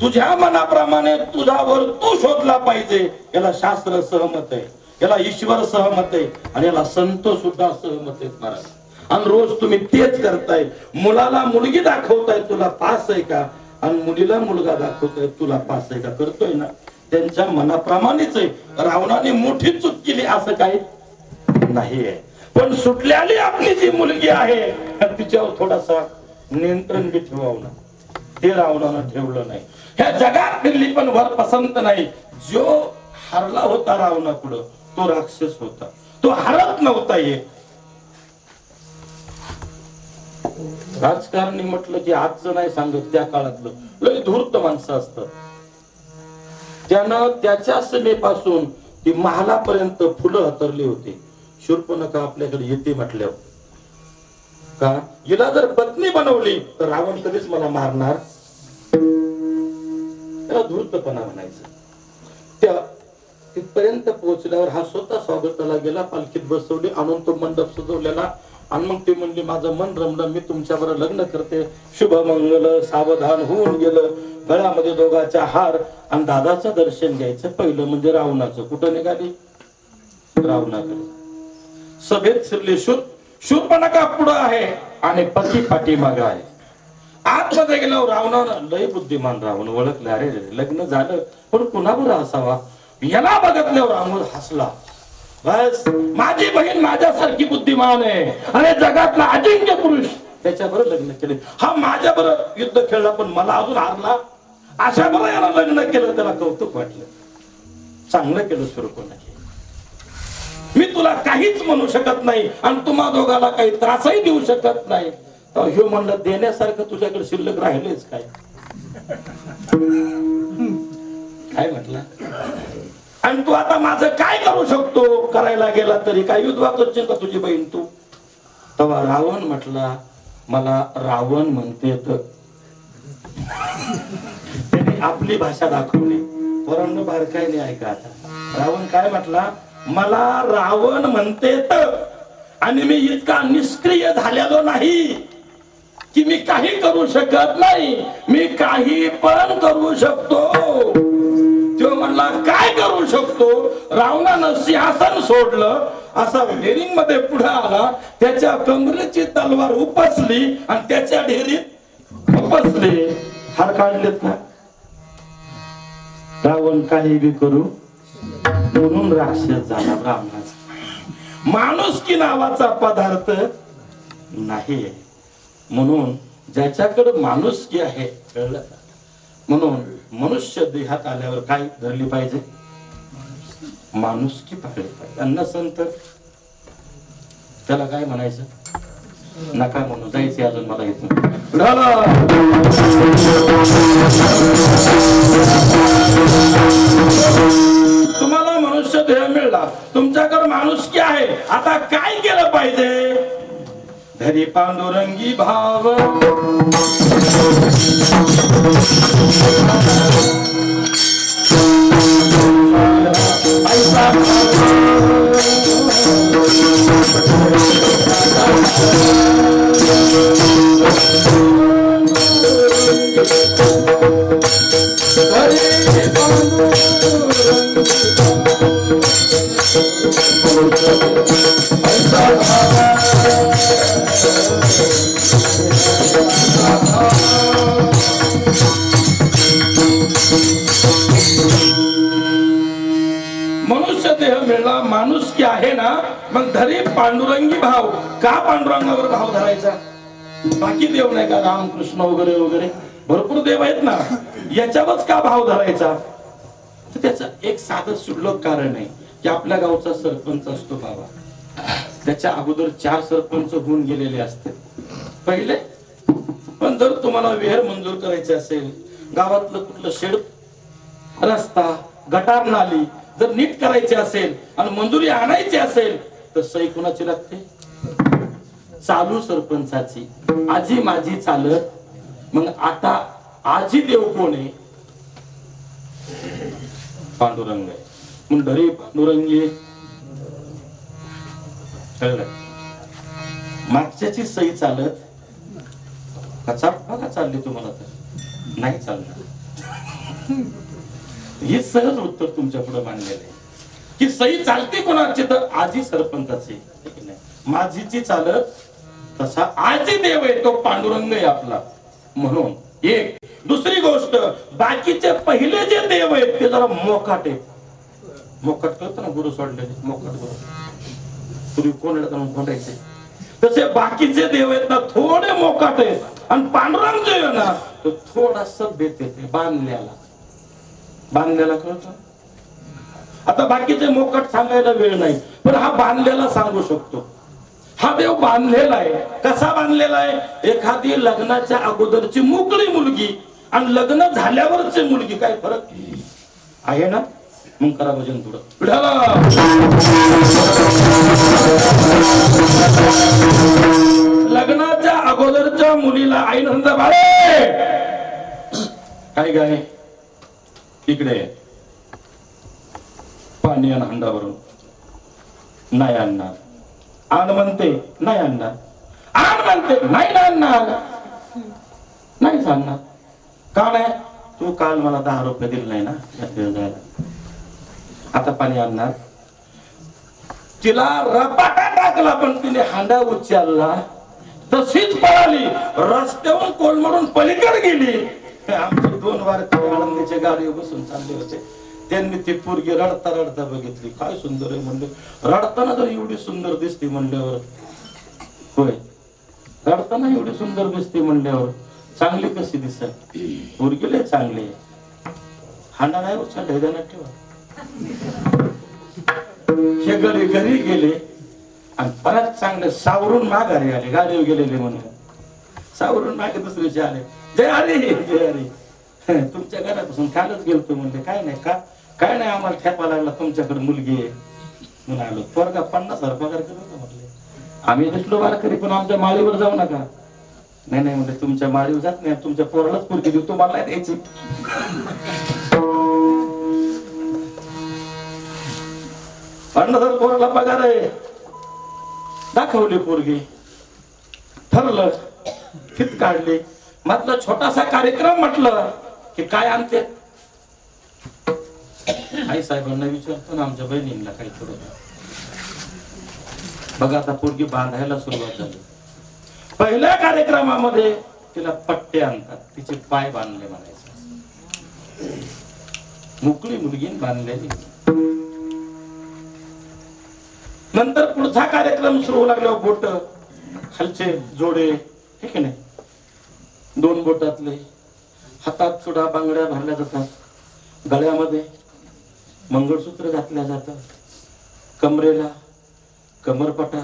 तुझ्या मनाप्रमाणे तुझा वर तू शोधला पाहिजे, याला शास्त्र सहमत आहे, याला ईश्वर सहमत आहे, आणि याला संत सुद्धा सहमत आहेत महाराज. आणि रोज तुम्ही तेच करताय. मुलाला मुलगी दाखवताय, तुला पास आहे का, आणि मुलीला मुलगा दाखवताय, तुला पास आहे का. करतोय ना, त्यांच्या मनाप्रमाणेच आहे. रावणाने मोठी चूक केली असं काही नाही आहे. पण सुटल्याली आपली जी मुलगी आहे तिच्यावर थोडासा नियंत्रण बी ठेवावं ना, ते रावणानं ठेवलं नाही. ह्या जगात फिरली पण वर पसंत नाही. जो हरला होता रावणापुढं तो राक्षस होता, तो हरत नव्हता. हे राजकारणी म्हटलं की आजचं नाही सांगत, त्या काळातलं लय धूर्त माणसं असतात. त्यानं त्याच्या सीमेपासून ती महालापर्यंत फुलं हतरली होती. शूर्पणखा आपल्याकडे येते म्हटल्यावर का, हिला जर पत्नी बनवली तर रावण कधीच मला मारणार. त्याला धूर्तपणा म्हणायचं. त्या तिथपर्यंत पोहोचल्यावर हा स्वतः स्वागताला गेला, पालखीत बसवली, आणून तो मंडप सजवलेला. आणि मग ते म्हणले माझं मन रमलं, मी तुमच्याबरोबर लग्न करते. शुभ मंगल सावधान होऊन गेलं. गळ्यामध्ये दोघाचा हार, आणि दादाचं दर्शन घ्यायचं पहिलं म्हणजे रावणाचं. कुठं निघाली, रावणाकडे. सभेत शिरले. शूर्पणखा पुढं आहे आणि पती पाठीमागं आहे. आतमध्ये गेलो, रावणानं लय बुद्धिमान रावण ओळखलं. अरे लग्न झालं पण कुणाबरोबर असावा, याला बघितल्यावर रावण हसला. बस, माझी बहीण माझ्यासारखी बुद्धिमान आहे आणि जगातला अजिंक्य पुरुष, त्याच्याबरोबर लग्न केले. हा माझ्या बरोबर युद्ध खेळला पण मला अजून हारला, अशा बरोबर याला लग्न केलं. त्याला कौतुक वाटलं. चांगलं केलं शूर्पणखे, मी तुला काहीच म्हणू शकत नाही आणि तुम्हा दोघाला काही त्रासही देऊ शकत नाही. तर ह्यो म्हणलं देण्यासारखं तुझ्याकडे शिल्लक राहिलेच काय. काय म्हटलं, आणि तू आता माझं काय करू शकतो, करायला गेला तरी काय विधवा करशील का तुझी बहीण तू. तेव्हा रावण म्हटला, मला रावण म्हणते. तर त्यांनी आपली भाषा दाखवली. पोरांनो बारकाईने ऐका आता. रावण काय म्हटला, मला रावण म्हणते तर, आणि मी इतका निष्क्रिय झालेलो नाही की मी काही करू शकत नाही, मी काही पण करू शकतो. तो म्हणला काय करू शकतो. रावणानं सिंहासन सोडलं, असा डेरिंग मध्ये पुढे आला, त्याच्या कमरेची तलवार उपसली आणि त्याच्या ढेरीत उपसले. हार काढलेत ना. रावण काही बी करू म्हणून राक्षस झाला. ब्राह्मणाचा माणुसकी नावाचा पदार्थ नाही, म्हणून ज्याच्याकडे माणुसकी आहे, कळलं. म्हणून मनुष्य देहात आल्यावर काय धरली पाहिजे, माणुसकी पाळली पाहिजे. अन्न संत त्याला काय म्हणायचं, नका म्हणू, जायचे अजून मला इथून. तुम्हाला मनुष्य देह मिळला, तुमच्याकडे माणुसकी आहे, आता काय केलं पाहिजे. धरी पांडुरंगी भाव, मनुष्य देह मिळला, माणुसकी आहे ना, मग धरी पांडुरंगी भाव. का पांडुरंगावर भाव धरायचा, बाकी देव नाही का, राम कृष्ण वगैरे वगैरे भरपूर देव आहेत ना, याच्यावरच का भाव धरायचा. तर त्याचं एक साधं सुलभ कारण आहे की आपल्या गावचा सरपंच असतो बाबा, त्याच्या अगोदर 4 सरपंच होऊन गेलेले असते पहिले. पण जर तुम्हाला विहीर मंजूर करायचे असेल, गावातलं कुठलं शेड, रस्ता, गटार, नाली जर नीट करायचे असेल आणि मंजुरी आणायची असेल तर सही कुणाची लागते, चालू सरपंचाची. आजी माझी चालत. मग आता आजी देव कोण आहे, पांडुरंग आहे. मुंडरी पांडुरंगी कळलं. मागच्याची सही चालत कचा बघा चालली तुम्हाला तर नाही चालणार. हे सहज उत्तर तुमच्या पुढे मांडलेलं आहे की सही चालते कोणाची तर आजी सरपंचाची. माझीची चालत तसा आजी देव आहे तो पांडुरंग आहे आपला. म्हणून एक दुसरी गोष्ट बाकीचे पहिले जे देव आहेत ते जरा मोकाट आहेत. मोकाट कळतं ना गुरु सोडलेले मोकाट गुरु पूर्वी कोणाला कोणायचे तसे बाकीचे देव आहेत ना थोडे मोकाट आहेत आणि पांडुरंग जे आहे ना तो थोडा सभ्यते बांधलेला कळतं. आता बाकीचे मोकाट सांगायला वेळ नाही पण हा बांधलेला सांगू शकतो. हा देव बांधलेला आहे. कसा बांधलेला आहे? एखादी लग्नाच्या अगोदरची मोकळी मुलगी आणि लग्न झाल्यावरची मुलगी काय फरक आहे ना? मग करा भजन पुढं. लग्नाच्या अगोदरच्या मुलीला आई नंदा बाळे काय गाय इकडे पाणी आणि हंडावरून नाही आणणार. आण म्हणते नाही आणणार. आण म्हणते नाही आणणार. नाही सांगणार. का नाही? तू काल मला 10 रुपये दिले नाही ना जायला. आता पाणी आणणार. तिला रपाटा टाकला पण तिने हांडा उचलला तशीच पळाली रस्त्यावरून कोलमडून पलीकडे गेली. आमचे 2 वारकरी आळंदीच्या गाडीवर बसून चालले होते. त्यांनी ती पोरगी रडता रडता बघितली. काय सुंदर आहे म्हणले. रडताना जर एवढी सुंदर दिसते म्हणल्यावर होय रडताना एवढी सुंदर दिसते म्हणल्यावर चांगली कशी दिसत? पोरगी लय चांगली आहे. हांडा नाही उचलला ध्यानात ठेवा. हे घरी गेले आणि परत चांगले सावरून माघारी आले. गाडीवर गेलेले म्हणून सावरून मागे दुसरीचे आले. जय हरी तुमच्या घरापासून कालच गेलतो म्हणले. काय नाही का काय नाही आम्हाला ठेपा लागला तुमच्याकडे मुलगी आहे म्हणून आलो. पोरगा 50,000 पगार करत म्हटले. आम्ही दिसलो वारकरी पण आमच्या माळीवर जाऊ नका. नाही नाही म्हणजे तुमच्या माळीवर जात नाही तुमच्या पोरालाच पोरगी देऊ तुम्हाला नाही द्यायची. 50,000 पोराला पगार आहे. दाखवली पोरगी ठरलं फित काढली. म्हटलं छोटासा कार्यक्रम म्हटलं की काय आणते आई साहेबांना विचारतो ना आमच्या बहिणींना काही थोडं बघा. आता पोरगी बांधायला सुरुवात झाली. पहिल्या कार्यक्रमामध्ये तिला पट्टे आणतात. तिचे पाय बांधले म्हणायचे. मोकळी मुलगी बांधलेली. नंतर पुढचा कार्यक्रम सुरू लागल्यावर बोट खालचे जोडे हे की नाही 2 बोटातले हातात सुद्धा बांगड्या भरल्या जातात. गळ्यामध्ये मंगळसूत्र घातल्या जातं. कमरेला कमरपटा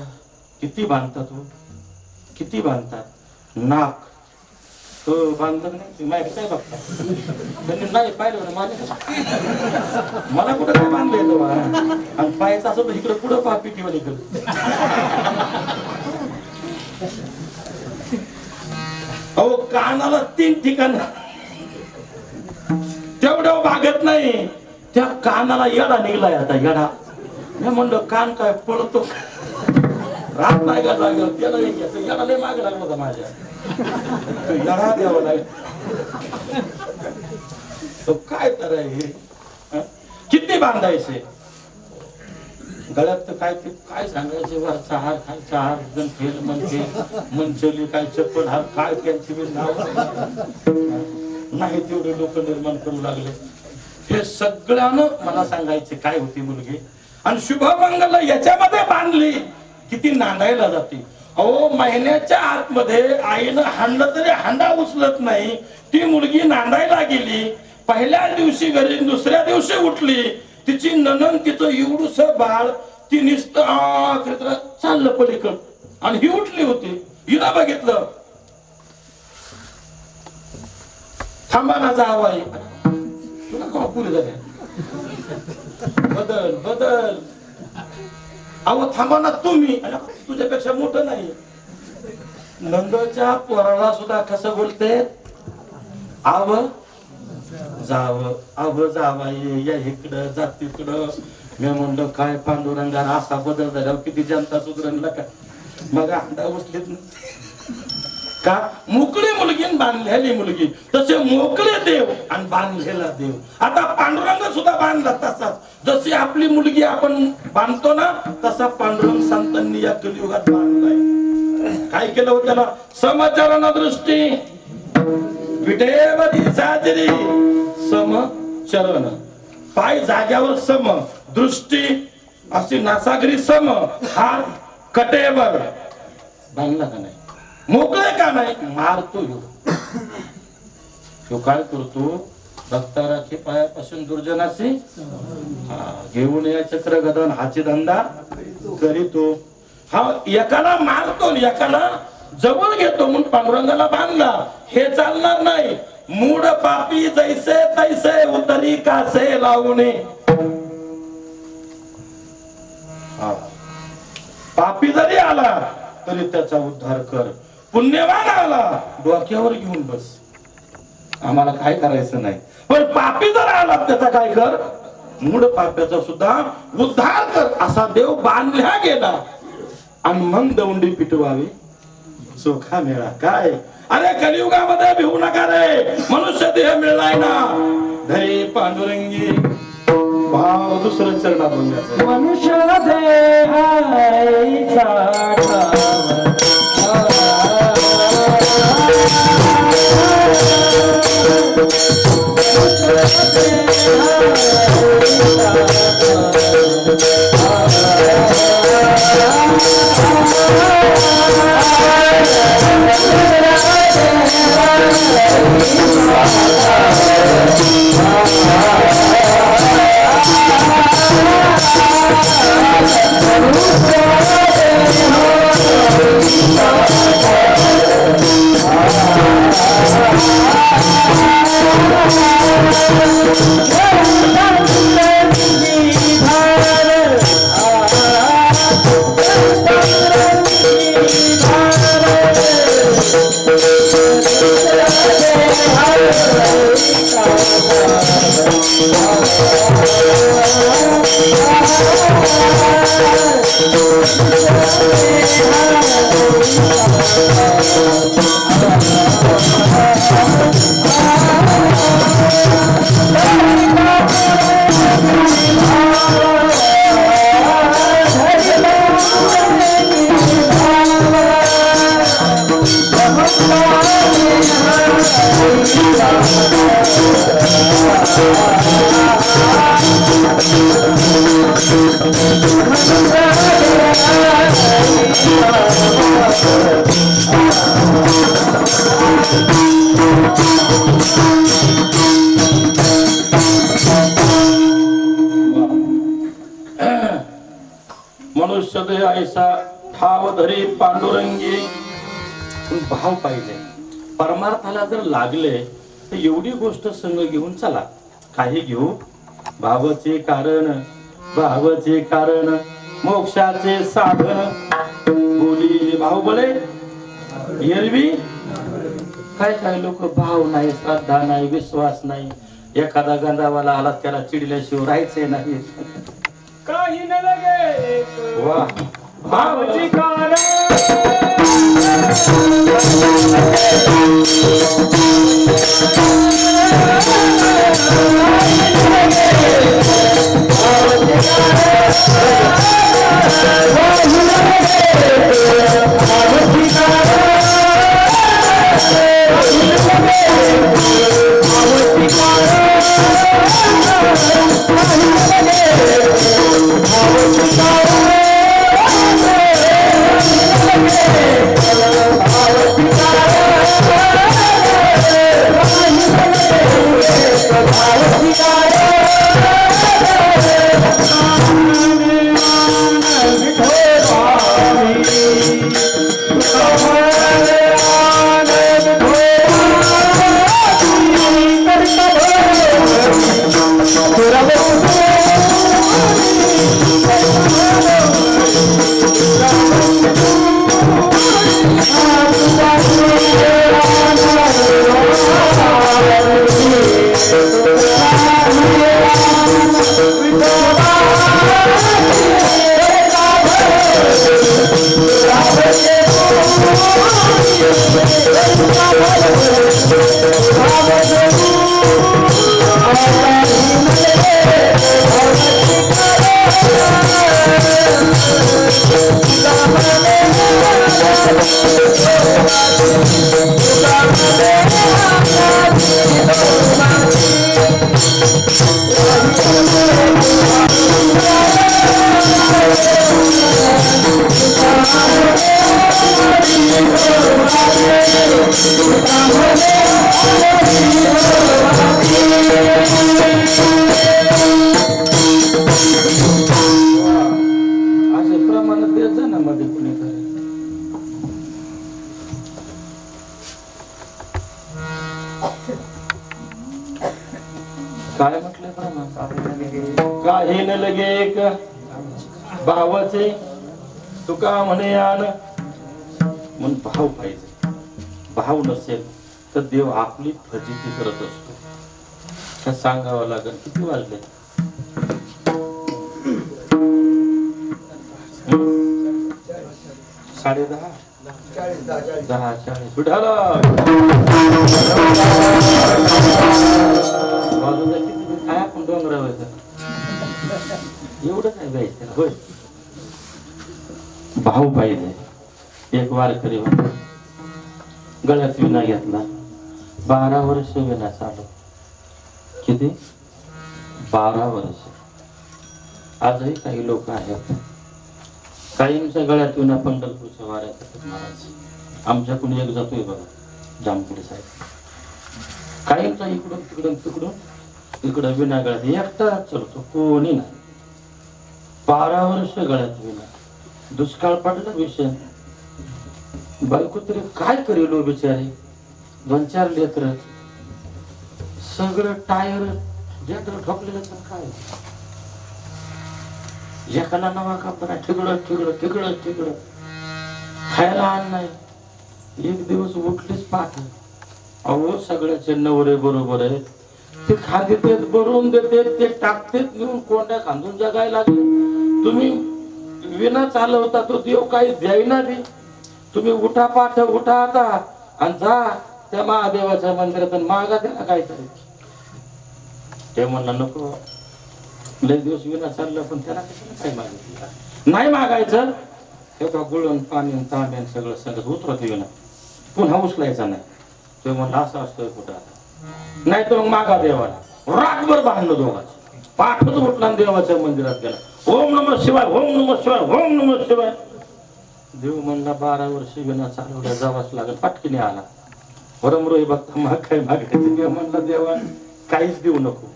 किती बांधतात हो किती बांधतात. नाक तो बांधलं नाही माहिती काय बघता त्यांनी नाही पाहिलं मला कुठं काय बांधलं येतो आणि पायाचं असं इकडं पुढं पहा पिटीवर इकडं. अहो कानाला 3 ठिकाण तेवढं भागत नाही. त्या कानाला येडा निघलाय. आता येडा मी म्हणलं कान काय पळतो रात नाही का जागेवर त्याला येडा लय मागे लागला होता माझ्या. येडा द्यावा लागेल तो काय तर आहे. किती बांधायचे गळ्यात तर काय ते काय सांगायचे. वरचा हार खालचा हार गणफेल मनचली काय चप्पल हार काय त्यांची नाव नाही तेवढे लोक निर्माण करू लागले. हे सगळ्यानं मला सांगायचे काय होती मुलगी आणि शुभमंगल याच्यामध्ये बांधली किती नांदायला जाते. अहो महिन्याच्या आतमध्ये आईनं हांडलं तरी हांडा उचलत नाही. ती मुलगी नांदायला गेली. पहिल्या दिवशी घरी दुसऱ्या दिवशी उठली. तिची नणन तिचं एवढूस बाळ ती नुसतं चाललं पलीकड आणि ही उठली होती. हिला बघितलं थांबा ना जावा तुला का पुरे झाले बदल बदल. अहो थांबा ना तुम्ही तुझ्यापेक्षा मोठं नाही. नंदच्या पोराला सुद्धा कसं बोलते आव जावा या इकडं जा तिकडं. मी म्हणलं काय पांडुरंगाला असा बदल झाल्यावर किती जनता सुधरणला का. मग अंडा उचलीत का मोकळी मुलगी आणि बांधलेली मुलगी, तसे मोकळे देव आणि बांधलेला देव. आता पांडुरंग सुद्धा बांधला तसाच. जशी आपली मुलगी आपण बांधतो ना, तसा पांडुरंग संतांनी या कलियुगात बांधलाय. काय केलं होतं त्याला? समचरण दृष्टी विटेवरी साजरी, समचरण पाय जाग्यावर सम, दृष्टी अशी नासागरी सम, हात कटेवर. बांधला का नाही? मोकळे का नाही? मारतो ह्यो काय करतो? भक्ताराची पायापासून दुर्जनाशी घेऊन या चक्र गदन हाची धंदा करीतो. हा एकाला मारतो एकाला जवळ घेतो म्हणून पांडुरंगाला बांधला. हे चालणार नाही. मूड पापी जैसे तैसे उतरी कासे लावणे. पापी जरी आला तरी त्याचा उद्धार कर. पुण्यवान आला डोक्यावर घेऊन बस. आम्हाला काय करायचं नाही. पण पापी जर आला त्याचा काय कर? मूळ पाप्याचा सुद्धा उद्धार कर. असा देव बांधला गेला. आणि मग दौंडी पिटवावी चोखा मेळा. काय अरे कलियुगामध्ये भिवू नका रे. मनुष्य देह मिळलाय ना. धरी पांडुरंगी भाव दुसरं चरणात बघण्याचं. मनुष्य देहाचा मनुष्य देह ऐसा ठाव धरी पांडुरंगी. भाव पाहिजे. परमार्थाला जर लागले तर एवढी गोष्ट संग घेऊन चला. काही घेऊ भावाचे कारण मोक्षाचे साधन. बोली भाव बोले एरवी काय लोक भाव नाही, श्रद्धा नाही, विश्वास नाही. एखादा गंधावाला आला त्याला चिडल्याशिवाय राहायचे नाही. काही न लगे वा भावची कारण भारती असे प्रमाणात देत जा ना मध्ये कुणीतरी. काय म्हटलं प्रमाण? काही न लगे एक भावाचे तुका म्हणे आण म्हणून भाव पाहिजे. भाव नसेल तर देव आपली फजिती करत असतो. हे सांगावं लागेल. किती वाजले? साडेदहा 10:40 बुढाला काय आपण डोंगरावर एवढं काय जायचं होय. भाऊ पाहिजे. एक वारकरी होता, गळ्यात विना घेतला, 12 वर्ष विना चालू. किती? 12 वर्ष. आजही काही लोक आहेत काहींच्या गळ्यात विना पंढरपूरच्या वाऱ्यात येतात महाराज. आमच्याकडून एक जातोय बघा जामपुरी साहेब. काहींचा इकडून तिकडून इकडं विना गळ्यात एकटा चलतो, कोणी नाही. 12 वर्ष गळ्यात विना. दुष्काळ पडला विषय. बायको तरी काय करेल हो बिचारी. 2-4 लेकर, सगळं टायर जेटर ठोकलेलं तर काय. एकाला नवा कापडा ठिगडं खायला आण नाही. एक दिवस उठलीच पाठ. अहो सगळ्याचे नवरे बरोबर आहे. ते खाते तेच भरून देते, ते टाकतेच घेऊन कोंड्या खांदून जगायला लागले. तुम्ही विना चालवता तो देव काही द्यायना बी. तुम्ही उठा पाठ उठा आता आणि जा त्या महादेवाच्या मंदिरात मागा त्याला काहीतरी. ते म्हणलं नको लय दिवस विना चाललं पण त्याला कशाला काय मागितलं. नाही मागायचं. हे तो गुळण पाणी तांब्यान सगळं सगळं उतरत विना पुन्हा उचलायचा नाही. ते म्हणलं असं असतोय कुठं आता. नाही तर मग मागा देवाला. रातभर भांडणं दोघांचं. पाठच उठला देवाच्या मंदिरात गेला. ओम नमः शिवाय, ओम नमः शिवाय, ओम नमः शिवाय. देव म्हणला 12 वर्ष विना चालवल्या जावाच लागत. पटकीने आला. परमरोही बघता माग काय मागायचं. देव म्हणला देवा काहीच देऊ नको,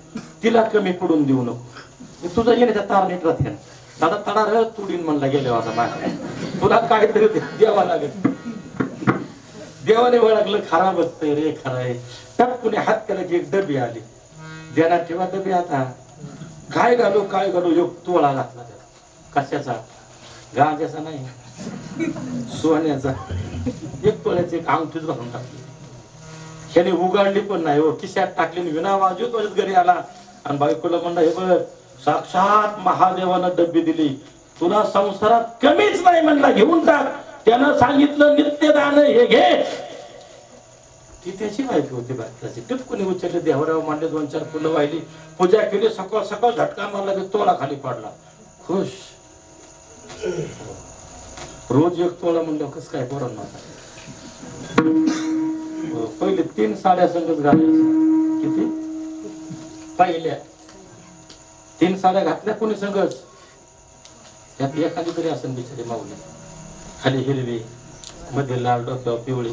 तिला कमी पडून देऊ नको. तुझा येण्याच्या तार नीट राहते. दादा तडा र तुडीन म्हणला गेले माझा माग तुला काहीतरी द्यावा लागेल. देवाने ओळखलं खराब असतंय रे खरं आहे. टपकुने हात केला की एक डबी आली. देण्यात ठेवा डबी. आता काय घालू योग तोळा घातला. कशाचा? गांजाचा नाही, सोन्याचा. 1 तोळ्याची एक अंगठीच घालून टाकली. ह्याने उघडली पण नाही हो. खिशात टाकली. विना वाजवत घरी आला आणि बायकोला म्हणला हे बघ साक्षात महादेवानं डब्बी दिली, तुला संसारात कमीच नाही म्हणला, घेऊन टाक. त्यानं सांगितलं नित्यदान हे घे. ती त्याची बायको होती. बायकाची टिपकुनी उचलले, देवराव मांडले, 2-4 फुलं वाहिली, पूजा केली. सकाळ सकाळ झटका मारला की तोळा खाली पडला. खुश. रोज 1 तोळा म्हणलं कसं काय बरं नव्हता. पहिले 3 साड्या संगच घालायच्या. किती? पहिल्या 3 साड्या घातल्या कोणी संगच. त्यात एखादी तरी असेल बिचारी माऊली. खाली हिरवी, मध्ये लाल, डोक्यावर पिवळी.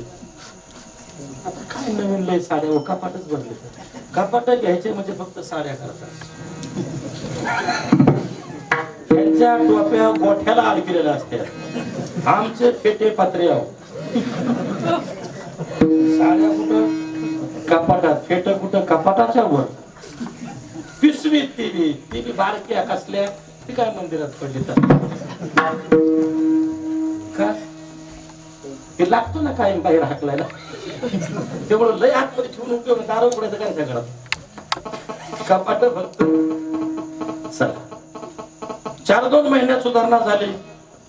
आता काय नवीन लय साड्या कपाटच भरले. कपाट घ्यायचे म्हणजे फक्त साड्या करतात. त्यांच्या टोप्या गोठ्याला अडकलेल्या असतात. आमचे फेटे पत्रे आहो. साड्या कुठं कपाटात, फेट कुठं कपाटाच्या वर. पिशवी ती बारक्या कसल्या ती काय मंदिरात पडली तर का ते लागतो ना काय बाहेर हाकलायला. त्यामुळे लय आतमध्ये ठेवून उपयोग दारू उघडायचं काय सगळं कपाट फक्त. चला 4-2 महिन्यात सुधारणा झाली.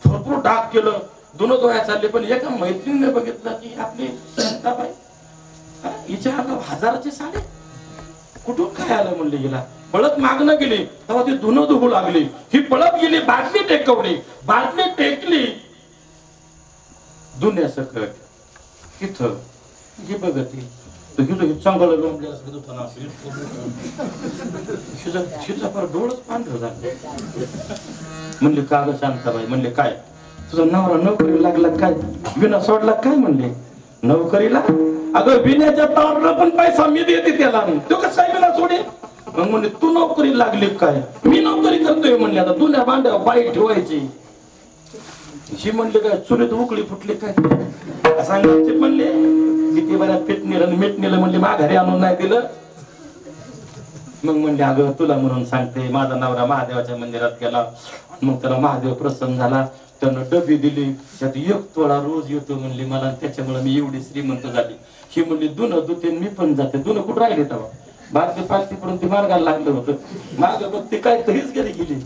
भरपूर डाग केलं, दोन दोया चालले. पण एका मैत्रिणीने बघितलं की आपली शांताबाई हिच्या अंगावर हजाराची साडी कुठून काय आलं म्हणले गेला. पळत मागणं गेली तेव्हा ती धुणं धुवू लागली. ही पळत गेली, बाटली टेकवली, बाटली टेकली धुण्यासकट. तिथं हे बघते चांगलं शिजा फार डोळच पांढर झालं. म्हणले का ग शांताबाई? म्हणले काय तुझा नवरा नोकरी लागला काय? विना सोडला काय? म्हणले नोकरीला. अगं विण्याच्या तावडला पण पैसा मी देते त्याला, तो कसं काय विना सोडेल? मग म्हणले तू नोकरी लागली काय? मी नोकरी करतोय म्हणले. आता दुन्या भांड्या बाई ठेवायची. शी म्हणले काय चुलीत उकळी फुटली काय सांगायचे? म्हणले किती बऱ्यात पीठ नेलं मीठ नेलं म्हणले माघारी आणून नाही दिलं. मग म्हणले अगं तुला म्हणून सांगते, माझा नवरा महादेवाच्या मंदिरात गेला, मग त्याला महादेव प्रसन्न झाला, त्यानं डबी दिली, त्यात 1 तोळा रोज येतो म्हणली मला, त्याच्यामुळे मी एवढी श्रीमंत झाली. ही म्हणली धुणं धुते मी पण जाते. धुणं कुठं राहिले तेव्हा बारती पालती पडून ती मार्गाला लागलं होतं. माग मग ती काय तरीच घरी गेली.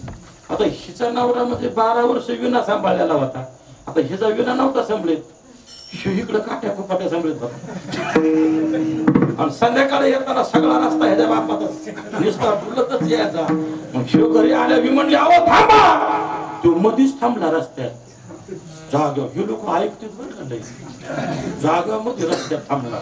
आता हिचा नवरा म्हणजे 12 वर्ष विना सांभाळलेला होता. आता हिचा विना नव्हता सांभाळत, इकडं काट्या कुपाट्या सांभाळत होता. आणि संध्याकाळी येताना सगळा रस्ता ह्याच्या बापातच नुसता डुलतच यायचा. मग शिव घरी आल्या मी म्हणले अहो थांबा. तो मधीच थांबला रस्त्यात. जागा हे लोक ऐकते बरं जागामध्ये रस्त्यात थांबला.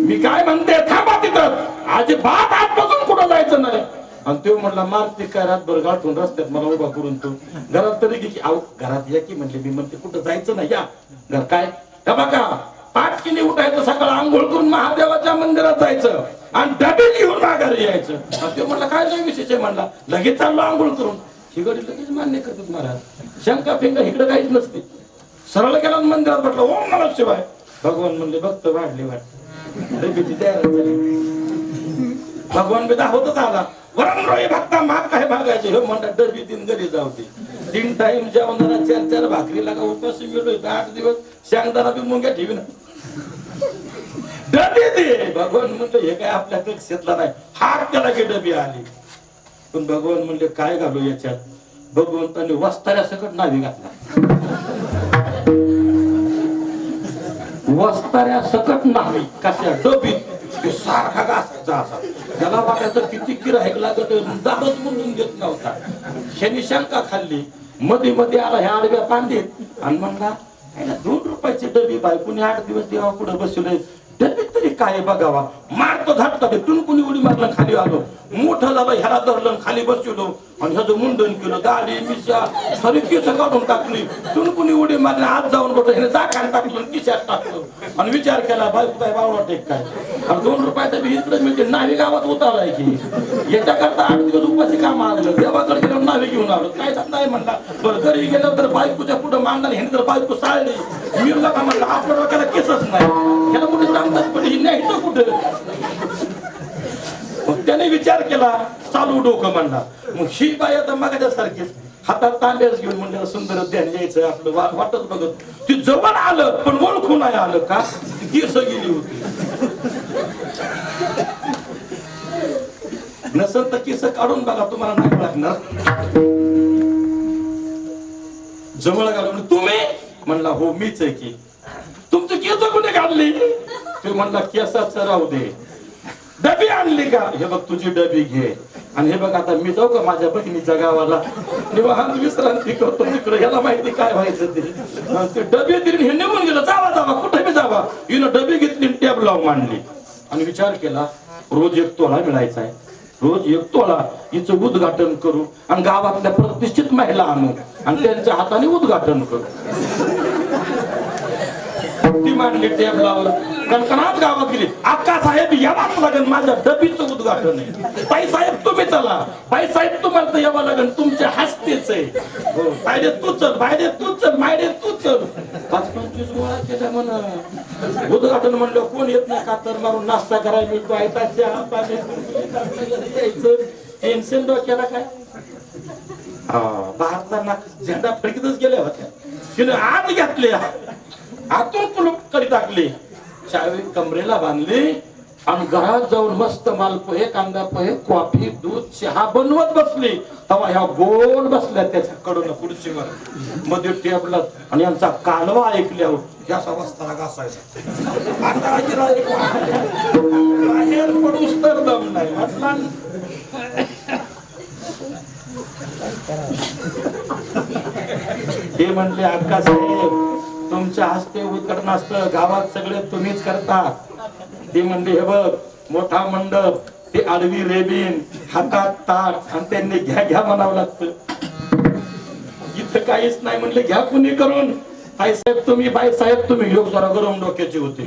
मी काय म्हणते थांबा तिथं, अजिबात आतपासून कुठं जायचं नाही. आणि तो म्हणला मारते काय रातभर गाठून रस्त्यात मला उभा करून. तू घरात तरी की आहो घरात या की म्हणले. मी म्हणते कुठं जायचं नाही, या घर काय बघा 5 किली उठायचं, सकाळ आंघोळ करून महादेवाच्या मंदिरात जायचं आणि डबे घेऊन माघारी यायचं. तो म्हणला काय नाही विशेष आहे म्हणला, लगेच चाललो आंघोळ करून. ही गडी लगेच मान्य करतात महाराज. शंका फिंका इकडे काहीच नसते. सरळ गेला मंदिरात म्हटलं ओम नमः शिवाय. भगवान म्हणले भक्त वाढले वाटते तयार झाली. भगवान बी दाखवतच आला. वरमरोई भक्ता माग काय भागायचे हे म्हणतात. डबी 3 घरी जाऊते. 3 टाइम जेवणारा 4 भाकरी लागा उपाशी मिळलोय. 8 दिवस शेंगदाणा बी मुंग्या ठेवी ना डबी दे. भगवान म्हणलं हे काय आपल्या कक्षेतला नाही. हात त्याला की डबी आली. पण भगवान म्हणले काय घालू याच्यात? भगवंताने वस्ताऱ्या सकट नावी घातला. वस्ताऱ्या सकट नावी कशा डबीत सारखा घासायचा असा. त्याला वाटायचं किती गिऱ्हाईक लागत दाबच म्हणून घेत नव्हता. ह्यानी शंका खाल्ली. मध्ये मध्ये आला ह्या आडव्या पांडीत आणि म्हणला 2 रुपयाची डबी बायकोनी 8 दिवस देवा पुढे बसवले. डबीत तरी काय बघावा. मारतो झटका ते टुनकुनी उडी मारलं खाली आलो. मोठं झालं ह्याला धरलं खाली बसवलो आणि ह्याचं मुंडन केलं. दाढी मिशा सरी केस काढून टाकली. टुनकुनी उडी मारली. आत जाऊन बसलो. ह्याने जाखान टाकलं किशात टाकलं आणि विचार केला बायको काय बावळा टेक काय. आणि 2 रुपयाचं बी इकडे मिळते. नावी गावात उताराय की याच्याकरता 8 दिवस उपाशी काम आणलं. देवाकडे गेलं नावी घेऊन आलो. काय नाही म्हणला. बरं घरी गेलं तर बायकोच्या पुढे मांडलं. ह्याने तर बायको साळली. मी का म्हणलं आपल्या डोक्याला केसच नाही. ह्याला कुठे सांगतात पण ही नाही तर कुठं. मग त्याने विचार केला चालू डोकं म्हणला. मग ही बाई आता मागाच्या सारखीच हातात तांब्याच घेऊन म्हणलं सुंदर ध्यान घ्यायचं आपलं वाटत बघत. ती जवळ आलं पण ओळखून नाही आलं का केस गेली होती. नसेल तर केस काढून बघा तुम्हाला नाही लागणार. जवळ घालून तुम्ही म्हणला हो मीच आहे की. तुमचं केस कुठे काढली? ते म्हणला केसाचं राहू दे. डबी आणली का? हे बघ तुझी डबी घे. आणि हे बघ आता मी जाऊ का माझ्या बहिणीच्या गावाला निवांत विश्रांती करतो तिकडे. ह्याला माहिती काय व्हायचं ते डबी दिली. हे निघून गेलं. जावा जावा कुठे बी जावा. हिनं डबी घेतली टॅब लावून मांडली आणि विचार केला रोज 1 तोळा मिळायचा आहे. रोज 1 तोळा हिचं उद्घाटन करू आणि गावातल्या प्रतिष्ठित महिला आणू आणि त्यांच्या हाताने उद्घाटन करू. ती मांडली टॅब लावलं. कणकणात गावात गेली. अक्का साहेब यावाच लागेल माझ्या डबीचं उद्घाटन आहे. बाई साहेब तुम्ही चला. बाई साहेब तुम्हाला तर यावं लागेल तुमच्या हस्तेच आहे. हो बायडे तू चल बायडे तू चल मायडे तू चल. 25 गोळा केल्या म्हणा. उद्घाटन म्हणलं कोण येत नाही कातर मारून नाश्ता करायला मिळतो. टेन्शन डोक्याला काय. भारताना झेंडा फडकीतच गेल्या होत्या. तिने आत घेतले आतून कुलूप कडी टाकली. चावी कमरेला बांधली आणि घरात जाऊन मस्त मालपोहे कांदा पोहे कॉफी दूध चहा बनवत बसली. तेव्हा ह्या गोल बसल्या त्याच्याकडून खुर्चीवर मध्ये टेबलात आणि यांचा कालवा ऐकल्यावर ह्या अवस्थाला घासायचा आता आजीला एक बाहेर पडूस तर दम नाही म्हटला ते म्हणले अक्का साहेब तुमच्या हस्ते उद्घाटन असतं गावात सगळे तुम्हीच करता ते म्हणले हे बघ मोठा मंडप ते आडवी रेबीन हातात ताट आणि त्यांनी घ्या घ्या म्हणावं लागतं इथं काहीच नाही म्हणले घ्या कुणी करून ताईसाहेब तुम्ही बाईसाहेब तुम्ही योग जरा गरम डोक्याचे होते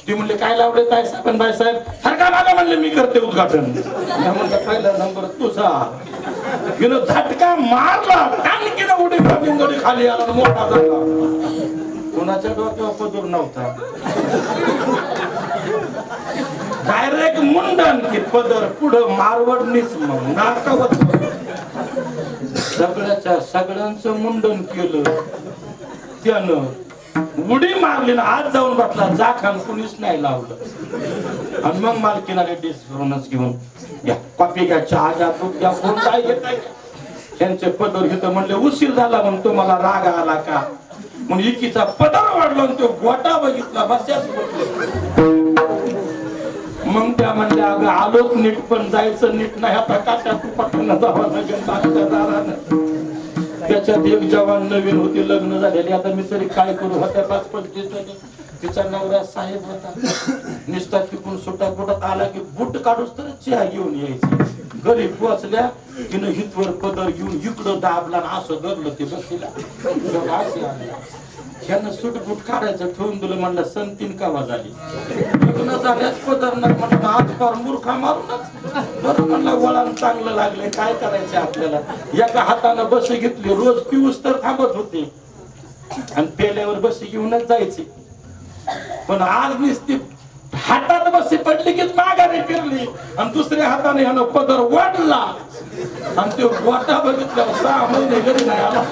ते म्हणले काय लावले ताईसाहेब आणि बाईसाहेब सारखा मागा म्हणले मी करते उद्घाटन म्हणलं पहिला नंबर तुझा हिनं झटका मारला टाणकीनं उडी बिंगडी खाली आला मोठा झाला कोणाच्या डोक्यावर पदूर नव्हता डायरेक्ट मुंडन की पदर पुढं मारवडनीच मग नाकावत सगळ्यांचं मुंडन केलं त्यानं उडी मारली ना आज जाऊन बसला जाखान कुणीच नाही लावलं आणि मग मालकीनाले डिस्काउंटच घेऊन घ्या कॉफी घ्या चहा घ्या दूध घ्या कोण काय घेत त्यांचे पदर घेत म्हणले उशीर झाला म्हणून तुम्हाला राग आला का म्हणून इकीचा पदर वाढला आणि तो गोटा बघितला बस्याच मग त्या म्हणले अगं आलोच नीट पण जायचं नीट नाही आता काट्या पटकन जावं लागेल त्याच्यात एक जवान नवीन होती लग्न झालेली आता मी तरी काय करू होत्या 5-25 तिचा नवरा साहेब होता निस्ता तिकून सुटा पोटात आला की बूट काढूच तर चहा घेऊन यायची घरी पोचल्या तिनं हितवर पदर घेऊन इकडं दाबला असं धरलं ते बसला ह्यानं सुटबूट काढायचं ठेवून दिलं म्हणलं संतीन कावा झाली लग्न झाल्याच पदर नाही म्हणलं आज फार मूर्खा मारूनच बरं म्हणलं वळण चांगलं लागले काय करायचं आपल्याला एका हातानं बस घेतली रोज पिऊस तर थांबत होते आणि पेल्यावर बस घेऊनच जायचे पण आज नुसती हातात बसी पडली की माघारी फिरली आणि दुसऱ्या हाताने ह्यानं पदर वाढला आणि तो गोटा बघितल्यावर 6 महिने घरी नाही आला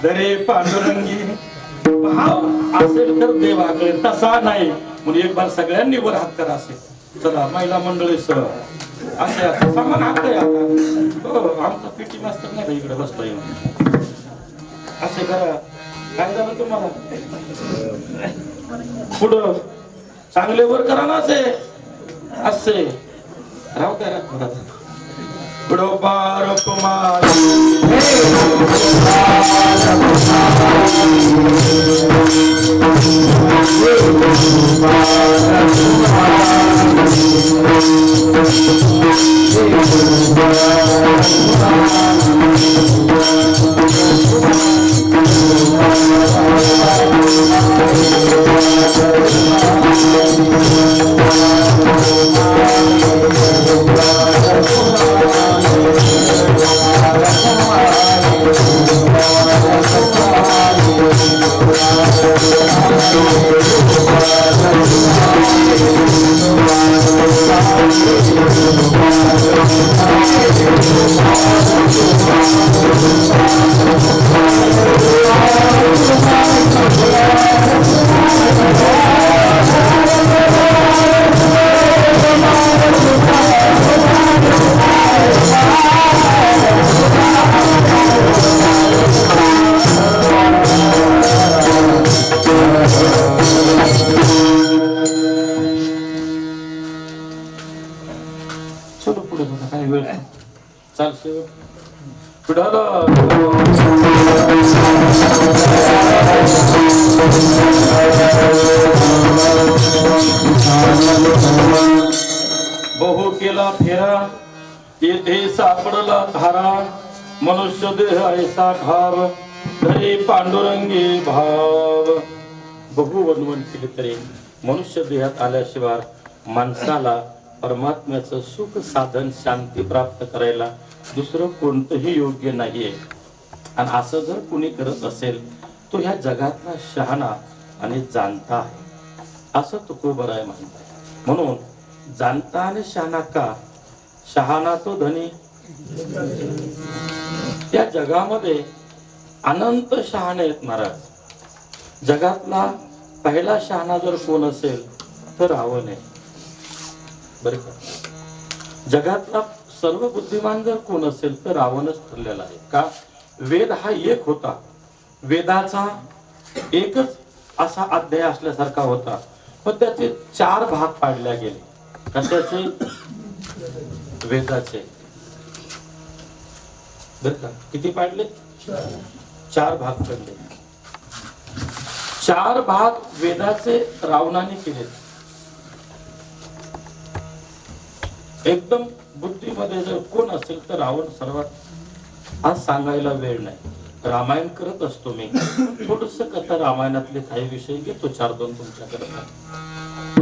दरे पांडुरंगी भाव असेल तर देवाकडे तसा नाही म्हणून एक बार सगळ्यांनी वर हात करा असेल चला महिला मंडळी सह असे समान हात आहे आता हो आमचा पीटी मास्तर नाही इकडे बसला येऊन असे करा काय झालं तुम्हाला पुढं चांगले वर करा ना असे राहू द्या बरोबर कुमार बहु केला फेरा येथे सापडला धारा मनुष्य देह ऐसा घाव धरे पांडुरंगी भाव बहु वनवन केले तरी मनुष्य देहात आल्याशिवाय माणसाला परमात्म्याचं सुख साधन शांती प्राप्त करायला दुसरं कोणतंही योग्य नाहीये आणि असं जर कुणी करत असेल तो ह्या जगातला शहाणा आणि जाणता आहे असं तुकोबराय म्हणतात म्हणून जाणता आणि शहाणा का शहाणा तो धनी त्या जगामध्ये अनंत शहाणे आहेत महाराज जगातला पहिला शहाणा जर कोण असेल तर रावण आहे बरं का जगातला सर्व बुद्धिमान जर कोण असेल तर रावणच ठरलेला आहे. का? वेद हा एक होता, वेदाचा एकच असा अध्याय असल्यासारखा होता, पण त्याचे 4 भाग पाडले गेले. कशाचे? वेदाचे. बर का? किती पाडले? 4 भाग पडले. 4 भाग वेदाचे रावणाने केले. एकदम बुद्धीमध्ये जर कोण असेल तर रावण सर्वात. आज सांगायला वेळ नाही, रामायण करत असतो मी. थोडस कथा रामायणातले काही विषय घेतो 4-2 तुमच्याकडे.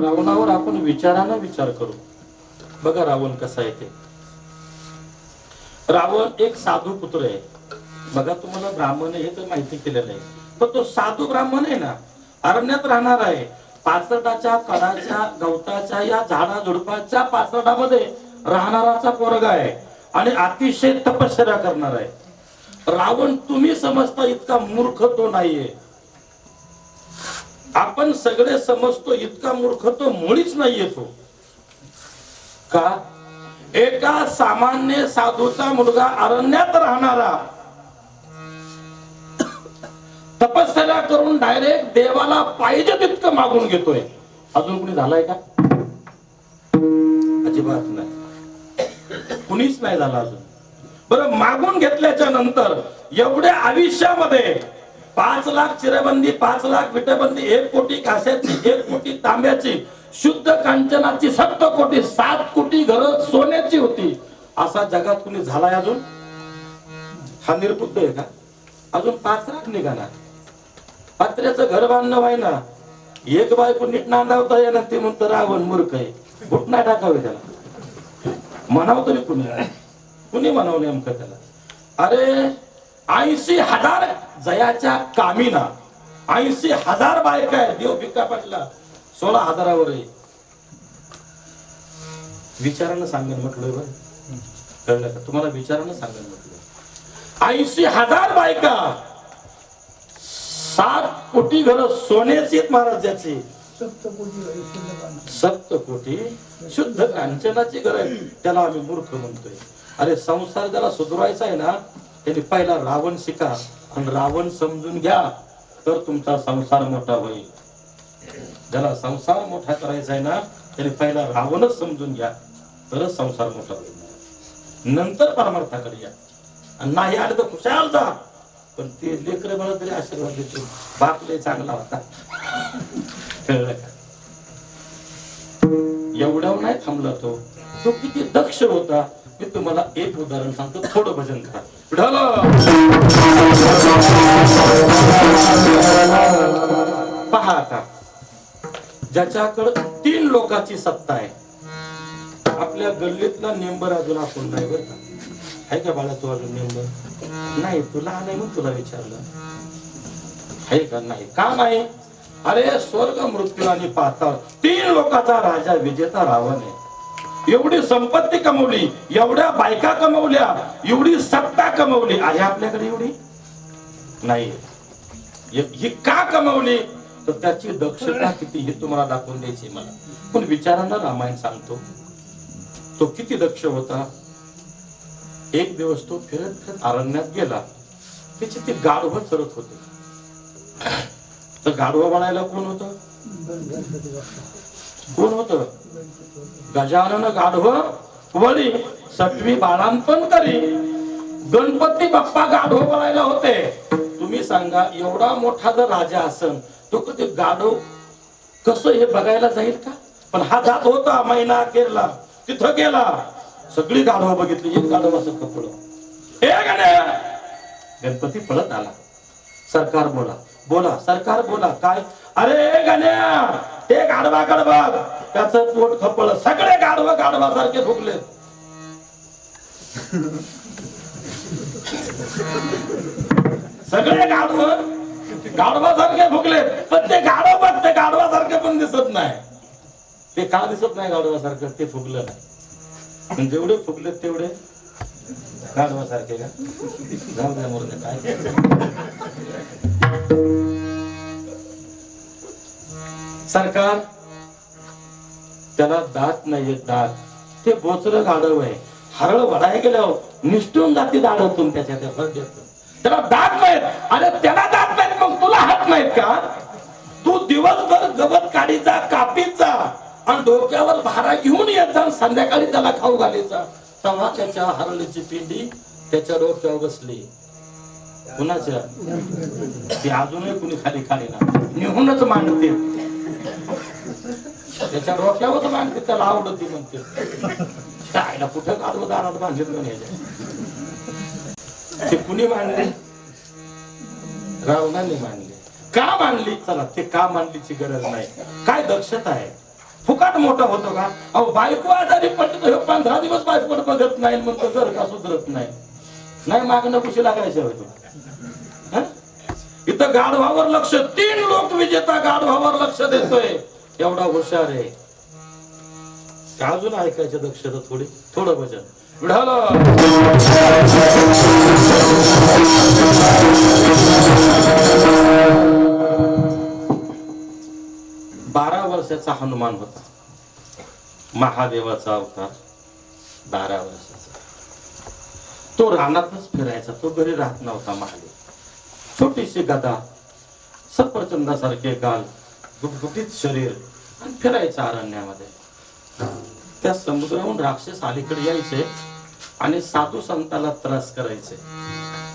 रावणावर आपण विचारानं विचार करू. बघा रावण कसा आहे ते. रावण एक साधू पुत्र आहे. बघा, तुम्हाला ब्राह्मण हे तर माहिती केलेलं आहे, पण तो साधू ब्राह्मण आहे ना, अरण्यात राहणार आहे. पाचटाच्या कडाच्या गवताच्या या झाडा झुडपाच्या पाचटामध्ये राहणाराचा पोरगा आहे आणि अतिशय तपश्चर्या करणार आहे. रावण तुम्ही समजता इतका मूर्ख तो नाहीये. आपण सगळे समजतो इतका मूर्ख तो मुळीच नाहीये तो. का? एका सामान्य साधूचा मुलगा अरण्यात राहणारा तपश्चर्या करून डायरेक्ट देवाला पाहिजे तितकं मागून घेतोय. अजून कुणी झालाय का? अजिबात नाही, कुणीच नाही झाला अजून. बरं, मागून घेतल्याच्या नंतर एवढ्या आयुष्यामध्ये 5 लाख चिरबंदी, 5 लाख विटेबंदी, 1 कोटी काश्याची, 1 कोटी तांब्याची, शुद्ध कांचनाची 7 कोटी, 7 कोटी घरं सोन्याची होती. असा जगात कुणी झालाय अजून? हा निर्बुद्ध आहे का? अजून 5 लाख निघाला. पत्र्याचं घर बांधणं व्हाय ना, एक बायको नीट नांदावता येणार, ते म्हणतं रावण मूर्ख आहे. घुटना टाकावे त्याला. म्हणावं तरी कुणी म्हणावं नेमकं त्याला? अरे 80,000 जयाच्या कामीना 80,000 बायका आहे. देव भिक्का पाटला 16,000वर आहे. विचारानं सांगेन म्हटलं. बरं कळलं का तुम्हाला? विचारानं सांगेन म्हटलं. 80,000 बायका, 7 कोटी घर सोन्याची महाराजाची, 7 कोटी शुद्ध कांचनाची घर आहे. त्याला आम्ही मूर्ख म्हणतोय. अरे संसार ज्याला सुधरवायचा आहे ना, त्याने पहिला रावण शिका आणि रावण समजून घ्या, तर तुमचा संसार मोठा होईल. ज्याला संसार मोठा करायचा आहे ना, त्याने पहिला रावणच समजून घ्या, तरच संसार मोठा होईल. नंतर परमार्थाकडे या. आणि नाही आले तर खुशाल जा, पण ते लेकर मला तरी आशीर्वाद देतो, बापले चांगला होता. कळलं का? एवढ्यावर नाही थांबला तो. तो किती दक्ष होता. मी तुम्हाला एक उदाहरण सांगतो, थोडं भजन करा. पहा आता, ज्याच्याकडे 3 लोकांची सत्ता आहे. आपल्या गल्लीतला नेंबर अजून आपण नाही बरं का? आहे का बाळा तू अजून नेंबर? नाही, तुला नाही म्हणून तुला विचारलं. आहे का? नाही. का नाही? अरे स्वर्ग, मृत्यू आणि पाताळ 3 लोकांचा राजा विजेता रावण आहे. एवढी संपत्ती कमवली, एवढ्या बायका कमवल्या, एवढी सत्ता कमवली. आहे आपल्याकडे एवढी? नाही. ही का कमवली? तर त्याची दक्षता किती हे तुम्हाला दाखवून द्यायची मला. पण विचारांना रामायण सांगतो, तो किती दक्ष होता. एक दिवस तो फिरत फिरत अरण्यात गेला. त्याची ती गाढवं चरत होते. तर गाढवं बनायला कोण होत? कोण होत? गजानन गाढवं वळी 6वी बाळांपण करी. गणपती बाप्पा गाढव बनायला होते. तुम्ही सांगा, एवढा मोठा जर राजा असन, तो कधी गाढव कसं हे बघायला जाईल का? पण हा जात होता महिना अखेरला, तिथं गेला. सगळी गाढव बघितली, एक गाढव असं कपडं. हे गणपती पळत आला. सरकार बोला, बोला सरकार बोला. काय? अरे गण्या, ते गाढवाकडे बघ, त्याचं पोट खपळ. सगळे गाढव गाढवासारखे फुगले. सगळे गाढव गाढवासारखे फुगले. पण ते गाढव बघ, ते गाढवासारखे पण दिसत नाही. ते का दिसत नाही गाढवासारखं? ते फुगलं नाही. जेवढे फुगले तेवढे गाढवासारखे का? जाऊ द्या मोरने. काय सरकार, त्याला दात नाही, दात ते बोचरं गाढव आहे. हरळ वडाय गेल्यावर निष्ठून जाती दाढवतून त्याच्या त्या फरड्यातून. त्याला दात नाहीत. अरे त्याला दात नाहीत मग तुला हात नाहीत का? तू दिवसभर गवत काढीचा, कापीचा आणि डोक्यावर भारा घेऊन येत जा, संध्याकाळी त्याला खाऊ घालायचा. तेव्हा त्याच्या हरळीची पिंडी त्याच्या डोक्यावर बसली. कुणाच्या? ती अजूनही कुणी खाली खाली ना निहूनच मांडते. त्याच्या डोक्यावर मांडते, त्याला आवडती म्हणते. शाळेला कुठं काढवं दारात बांधले ते कुणी मांडले? रावणाने मांडले. का मांडली? चला ते का मांडलीची गरज नाही. काय दक्षता आहे? फुकाट मोठा होतो का? अहो बायको आजारी पडतो, 15 दिवस बायकोकडे बघत नाही, म्हणतो घर का सुधरत नाही. नाही मागणं कुशी लागायचं होतं. इथं गाढवावर लक्ष, 3 लोक विजेता गाढवावर लक्ष देतोय. एवढा हुशार आहे. अजून ऐकायचं दक्षता थोडं भजन. विढाला 12 वर्षाचा हनुमान होता. महादेवाचा अवतार. 12 वर्षाचा. तो रानातच फिरायचा. तो घरी राहत नव्हता. महादेव छोटीशी गदा, सफरचंदासारखे गाल, गुटगुटीत शरीर आणि फिरायचं अरण्यामध्ये. त्या समुद्राहून राक्षस अलीकडे यायचे आणि साधू संताला त्रास करायचे.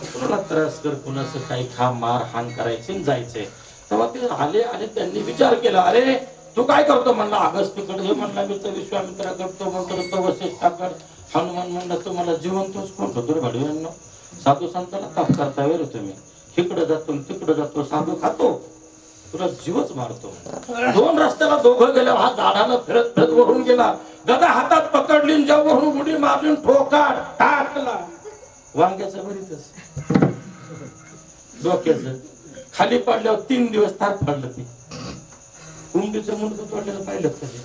कुणाला त्रास कर, कुणाचं काही खा, मार हान करायचे आणि जायचे. तेव्हा ते आले आणि त्यांनी विचार केला, अरे तू काय करतो? म्हणला अगस्तीकडे. हे म्हणला मी तर विश्वामित्रा करतो, मग करतो वसिष्ठाकड. हनुमान म्हणला तुम्हाला जिवंतच कोण होतो रे भाडव्यांना? साधू संताला ताप करता रे तुम्ही. इकडे जातो तिकडे जातो, साधू खातो, तुला जीवच मारतो. 2 रस्त्याला दोघं गेल्या. हा झाडाला फिरत फिरत वरून गेला. गदा हातात पकडली, ज्या वरून उडी मारली, ठोका टाकला. वांग्याचं भरीतच डोक्याचं खाली पडल्यावर 3 दिवस तार पडलं. ते कुंडीचं मुंडकं तोडलेलं पाहिलं कधी?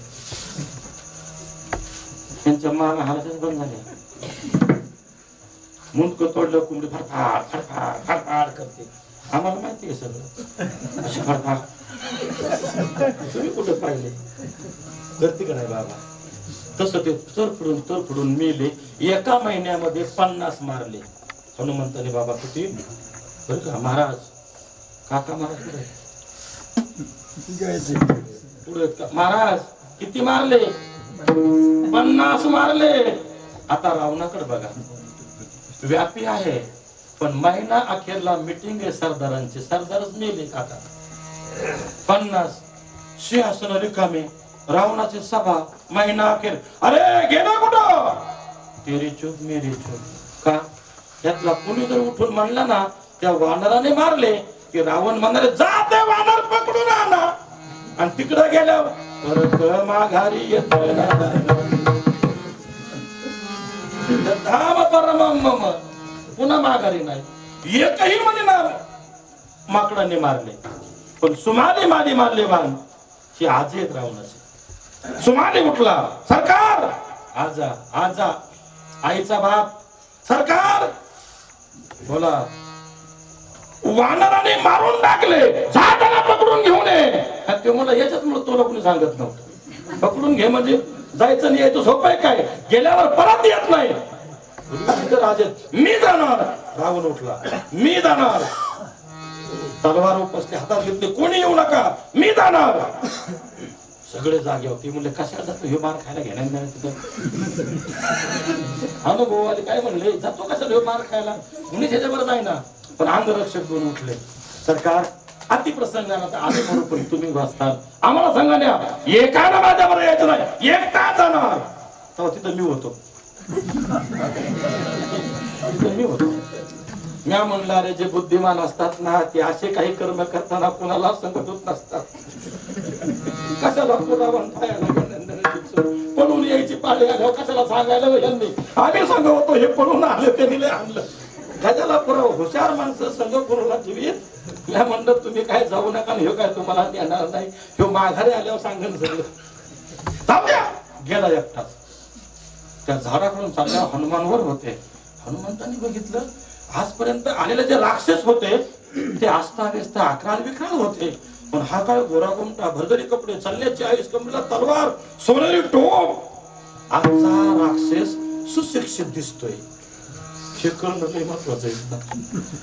त्यांच्या मागा हालतच बंद झाले. मुंडकं तोडलं, कुंडी फडफाड फडफाड फडफाड करते. आम्हाला माहिती आहे सगळं. अशी फडफाड तुम्ही कुठं पाहिले? करते का नाही बाबा? तसं ते तरफडून मेले. 1 महिन्यामध्ये 50 मारले. हनुमंताने बाबा किती बरं का महाराज, काका महाराज पुढे महाराज किती मारले? 50 मारले. आता रावणाकडे बघा. व्यापी आहे पण महिना अखेरला मीटिंग आहे सरदारांची. सरदारच मेले काका. 50 सिंहासन रिकामे, रावणाची सभा, महिना अखेर. अरे गेला कुठं? तेरी चूक मेरी चूक. का? यातला कुणी जर उठून म्हणला ना त्या वानराने मारले की रावण म्हणणारे जा ते वानर पकडून आणा. आणि तिकडे गेल्यावर परत माघारी येतोय धाम परमम, पुन्हा माघारी नाही. एकही म्हणे ना माकडाने मारले, पण सुमाली माली मारले वाण. ही आजी आहेत रावणाची. सुमाली उठला, सरकार आजा आजा, आईचा बाप, सरकार बोला. वानराने मारून टाकले, जा त्याला पकडून घेऊन ये. ते मला याच्याच मुळे तुला कोणी सांगत नव्हतं. पकडून घे म्हणजे जायचं नाही यायचं सोपं आहे काय? गेल्यावर परत येत नाही. राजे मी जाणार. रावण उठला, मी जाणार. तलवार उपसली हातात घेतली, कोणी येऊ नका, मी जाणार. सगळे जागे होते. म्हणले कशाला जातो हे? मार खायला घेणार नाही तिथं. अनुभव आले काय म्हणले, जातो कशाला हे मार खायला? कुणी त्याच्यावर जाय ना. पण अंगरक्षक 2 उठले, सरकार अतिप्रसंगाला तर आम्ही बरोबर तुम्ही वाचतात, आम्हाला सांगा द्या. एकानं माझ्यावर यायचं नाही, एकटा जाणार. तेव्हा तिथं मी होतो. मी म्हणलं अरे जे बुद्धिमान असतात ना ते असे काही कर्म करताना कुणाला संकट होत नसतात. कशाला पळून यायची पाळी आल्यावर कशाला सांगायला यांनी? आम्ही सांगत होतो हे पळून आलं त्यांनी आणलं. गजाला पुरव हुशार माणसं संघ पुरवला ठेवीत. या म्हणलं तुम्ही काय जाऊ नका, हे काय तुम्हाला देणार नाही, हे माघारी आल्यावर सांगेल सगळं. गेला एकटाच. त्या झाडाकडून चालल्या हनुमानवर होते. हनुमंतांनी बघितलं आजपर्यंत आलेले जे राक्षस होते ते अस्ताव्यस्त अकराल विकराल होते. पण हा काय गोरा गोमटा, भरदरी कपडे, चालल्याची आईस, कमरेला तलवार, सोनेरी टोप. आजचा राक्षस सुशिक्षित दिसतोय, हे करणं लय महत्वाचं आहे.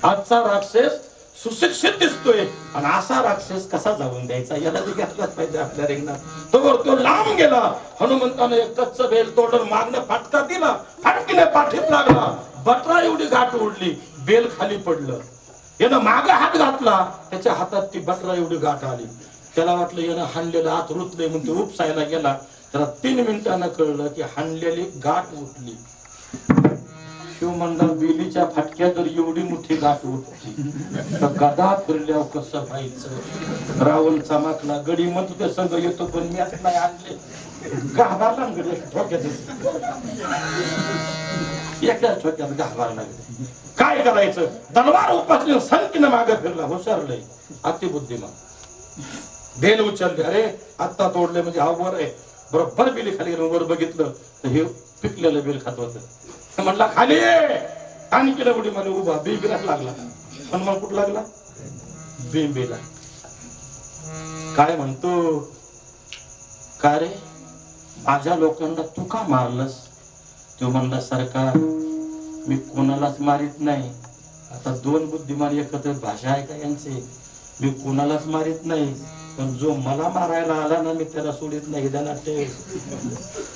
आजचा राक्षस सुशिक्षित दिसतोय आणि असा राक्षस कसा जाऊन द्यायचा याला बी घातलाच पाहिजे आपल्या रिंगणात. तो लांब गेला. हनुमंताने एक कच्च बेल तोडून मागणं फाटका दिला, फाटकीने पाठीत लागला. बटरा एवढी गाठ उडली, बेल खाली पडलं. यानं माग हात घातला, त्याच्या हातात ती बटरा एवढी गाठ आली. त्याला वाटलं यानं हाणलेलं हात रुतले म्हणून ते उपसायला गेला. त्याला 3 मिनिटांना कळलं की हाणलेली गाठ उठली. शिव म्हणला बेलीच्या फाटक्या जर एवढी मोठी गाठ उठली तर गदा फिरल्यावर कसं व्हायचं. रावण चमाकला. गडी म्हणतो ते संघ येतो पण मी असं नाही आणले. घाबरला गडी ठोक्यात, एकाच ठोक्यात घाबरला. काय करायचं. तलवार उपासली संकीनं मागे फिरला. हुशारलंय, अतिबुद्धिमान. बेल उचलले. अरे आत्ता तोडले म्हणजे हा वर आहे. बरोबर बेली खाली गेलं. वर बघितलं तर हे पिकलेलं बेल खात होतं. म्हणला खाली आणि केलं उडी मला उभा. बेंबीला लागला. हनुमान कुठं लागला. बेंबीला. काय म्हणतो, का रे माझ्या लोकांना तू का मारलंस. तो म्हणला सरकार मी कोणालाच मारित नाही. आता 2 बुद्धिमान एकत्र भाषा आहे का यांचे. मी कोणालाच मारित नाही, पण जो मला मारायला आला ना मी त्याला सोडित नाही.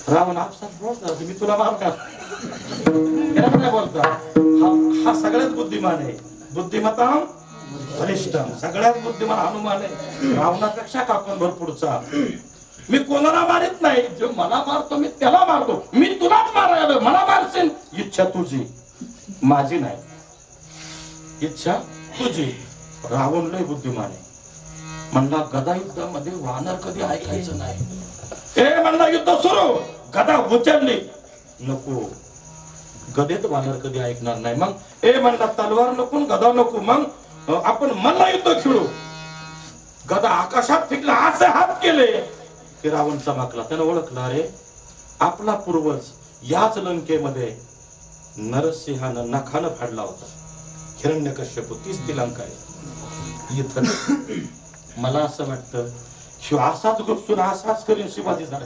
रावण आपसात बोलता मी तुला मारणार नाही बोलता. हा सगळ्यात बुद्धिमान आहे. बुद्धिमत्ता वरिष्ठम. सगळ्यात बुद्धिमान हनुमान आहे. रावणापेक्षा काकून भरपूरचा. मी कोणाला मारित नाही. जो मला मारतो मी त्याला मारतो. मी तुलाच मारायला. मला मारशील इच्छा तुझी, माझी नाही. इच्छा तुझी. रावण लय बुद्धिमान आहे. म्हणला गदा युद्धामध्ये वानर कधी ऐकायचं नाही. ए म्हणला युद्ध सुरू. गदा उचलली. नको, गदेत वानर कधी ऐकणार नाही. मग ए म्हणला तलवार नको, गदा नको. मग आपण मल्ला युद्ध खेळू. गदा आकाशात फेकला. असे हात केले की रावण चमकला. त्यानं ओळखला, अरे आपला पूर्वज याच लंकेमध्ये नरसिंहानं नखानं फाडला होता. हिरण्यकश्यप 30 ती लंका आहे. इथं मला असं वाटतं शिव असाच गुपसून असाच करीन शिवाजी झाला.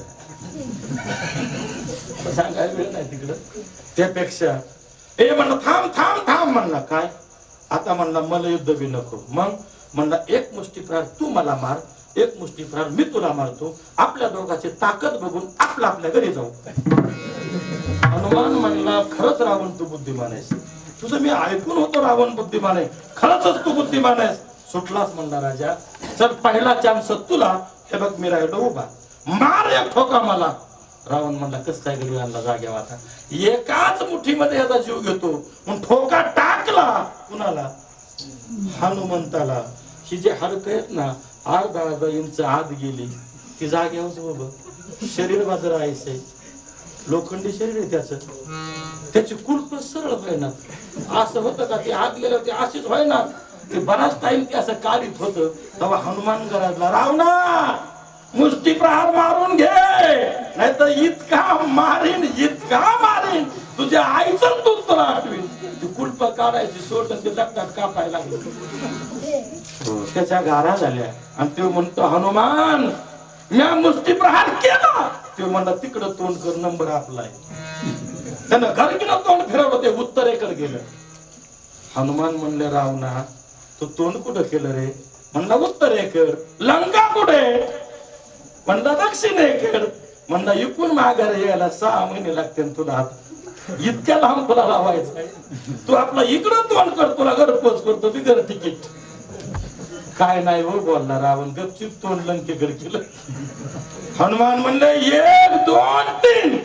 सांगायला वेळ नाही तिकडं. त्यापेक्षा ए म्हणलं थांब थांब थांब. म्हणला काय आता. म्हणला मला युद्ध बी नको. मग म्हणला एक मुष्टी प्रहार तू मला मार, एक मुष्टी प्रहार मी तुला मारतो. आपल्या दोघांची ताकद बघून आपल्या आपल्या घरी जाऊ. हनुमान म्हणला खरंच रावण तू बुद्धिमान आहेस. तुझं मी ऐकून होतो रावण बुद्धिमान आहे. खरंच तू बुद्धिमान आहेस. सुटलाच म्हणला राजा. चल पहिला चान्स तुला. हे बघ मी राहिलो उभा. मार एक ठोका मला. रावण म्हणला कस काय घरी आणला जाग्यावर. आता एकाच मुठीमध्ये याचा जीव घेतो. मग ठोका टाकला. कुणाला. हनुमंताला. ही जे हाडकं आहेत ना अर्धा इंच आत गेली ती जाग्यावर उभं. शरीर बाजरा आहे. लोखंडी शरीर आहे त्याचं. त्याची कुलप सरळ व्हायना. असं होतं का ते आत गेलं ते अशीच व्हायना. ते बराच टाइम ते असं काढीत होतं. तेव्हा हनुमान गरजला. रावणा मुष्टी प्रहार मारून घे नाहीतर इतका मारीन इतका मारीन तुझ्या आईचं दूध तुला आठवीन. ती कुलप काढायची सोडून ते लग्नात कापायला लागली. त्याच्या गारा झाल्या आणि तो म्हणतो हनुमान मी मुष्टी प्रहार केला. तो म्हणला तिकडं तोंड कर नंबर आपलाय. त्यानं घरकीनं तोंड फिरवलं. ते उत्तरेकडे गेलं. हनुमान म्हणले रावणा तू तोंड कुठं केलं रे. म्हणला उत्तरेकडे. लंका कुठे. म्हणला दक्षिणेकडे. म्हणला इकून माघारी यायला 6 महिने लागते तुला. इतक्या लांब तुला लावायचं. तू आपला इकडं तोंड कर तुला घरपोच करतो बिगर तिकीट. काय नाही हो बोलला रावण. गपचूप तोंड लंकेकडे केलं. हनुमान म्हणले 1 2 3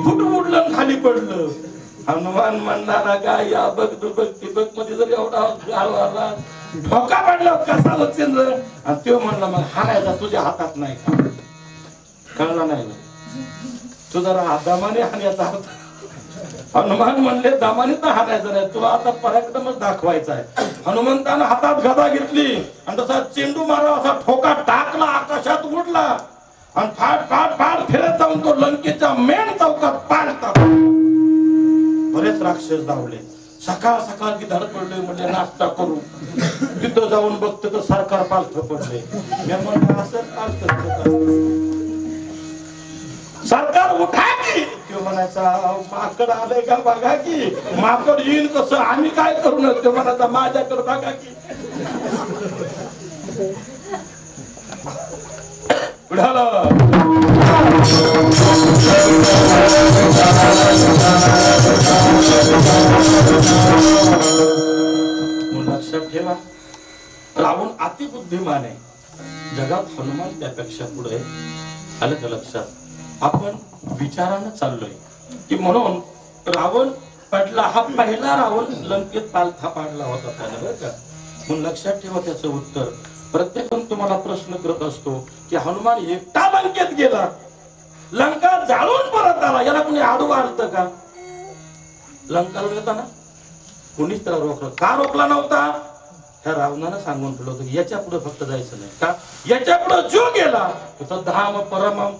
फूट उडलं खाली पडलं. हनुमान म्हणणारा काय या बघ बघ टिबक मध्ये जर एवढा गाळवाला ठोका पडला कसा वचेंद्र. आणि तो म्हणला मग हाणायचा तुझ्या हातात नाही का. कळला नाही तू जरा दमाने हाण्याचा हात. हनुमान म्हणले दमाने तर हाणायचं नाही तुला आता पराक्रमच दाखवायचा आहे. हनुमंतानं हातात गदा घेतली आणि तसा चेंडू मारा असा ठोका टाकला. आकाशात उडला आणि फाट फाट फाट फिरत जाऊन तो लंकेच्या मेन चौकात पाडता. बरेच राक्षस धावले. सकाळ सकाळ की धड पडले. म्हणजे नाश्ता करू. तिथं जाऊन बघतो तर सरकार पालथ पडले. मी म्हणलं असंच पालथ. सरकार उठा की तो म्हणायचा माकड आलंय का बघा की माकड येईन कसं आम्ही काय करू नये तो म्हणायचा माझ्याकडे बघा की उडाला लक्षात ठेवा रावण अतिबुद्धिमान आहे जगात हनुमान त्यापेक्षा पुढे आलं का लक्षात आपण विचारानं चाललोय की म्हणून रावण पडला हा पहिला रावण लंकेत पालथा पाडला होता त्याने बरं का म्हणून लक्षात ठेवा त्याचं उत्तर प्रत्येकजण तुम्हाला प्रश्न करत असतो की हनुमान एकटा लंकेत गेला लंका जाळून परत आला याला कोणी आडू आणतं का लंकाला येताना कोणीच त्याला रोखलं का रोखला नव्हता ह्या रावणानं सांगून ठेवलं होतं याच्या पुढे फक्त जायचं नाही का याच्या पुढे जो गेला तो धाम परमम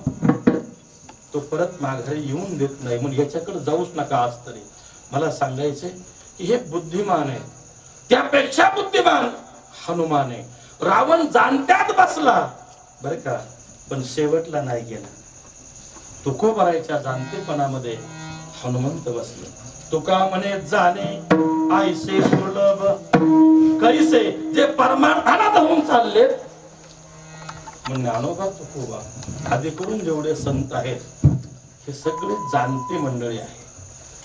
तो परत माघारी येऊन देत नाही म्हणून याच्याकडे जाऊच नका आज तरी मला सांगायचंय की हे बुद्धिमान आहे त्यापेक्षा बुद्धिमान हनुमान आहे रावण जाणत्यात बसला बर का पण शेवटला नाही गेला तुकोबरायच्या जाणतेपणामध्ये हनुमंत बसले तुका म्हणे जाणे आयसे दुर्लभ कैसे जे परमार्थाला धरून चालले म्हणजे ज्ञानोबा तुकोबा आधी करून जेवढे संत आहेत हे सगळे जाणते मंडळी आहे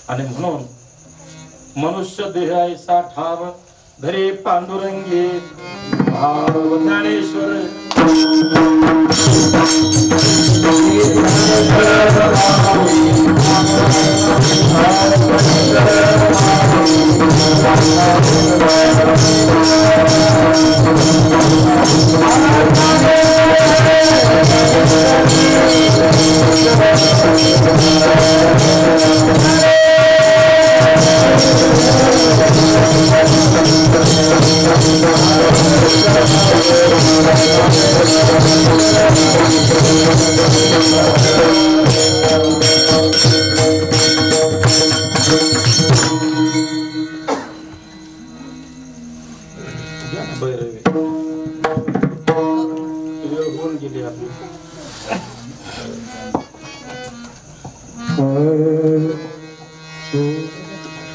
आणि म्हणून मनुष्य देह ऐसा ठाव धरे पांडुरंगे भाव ज्ञानेश्वर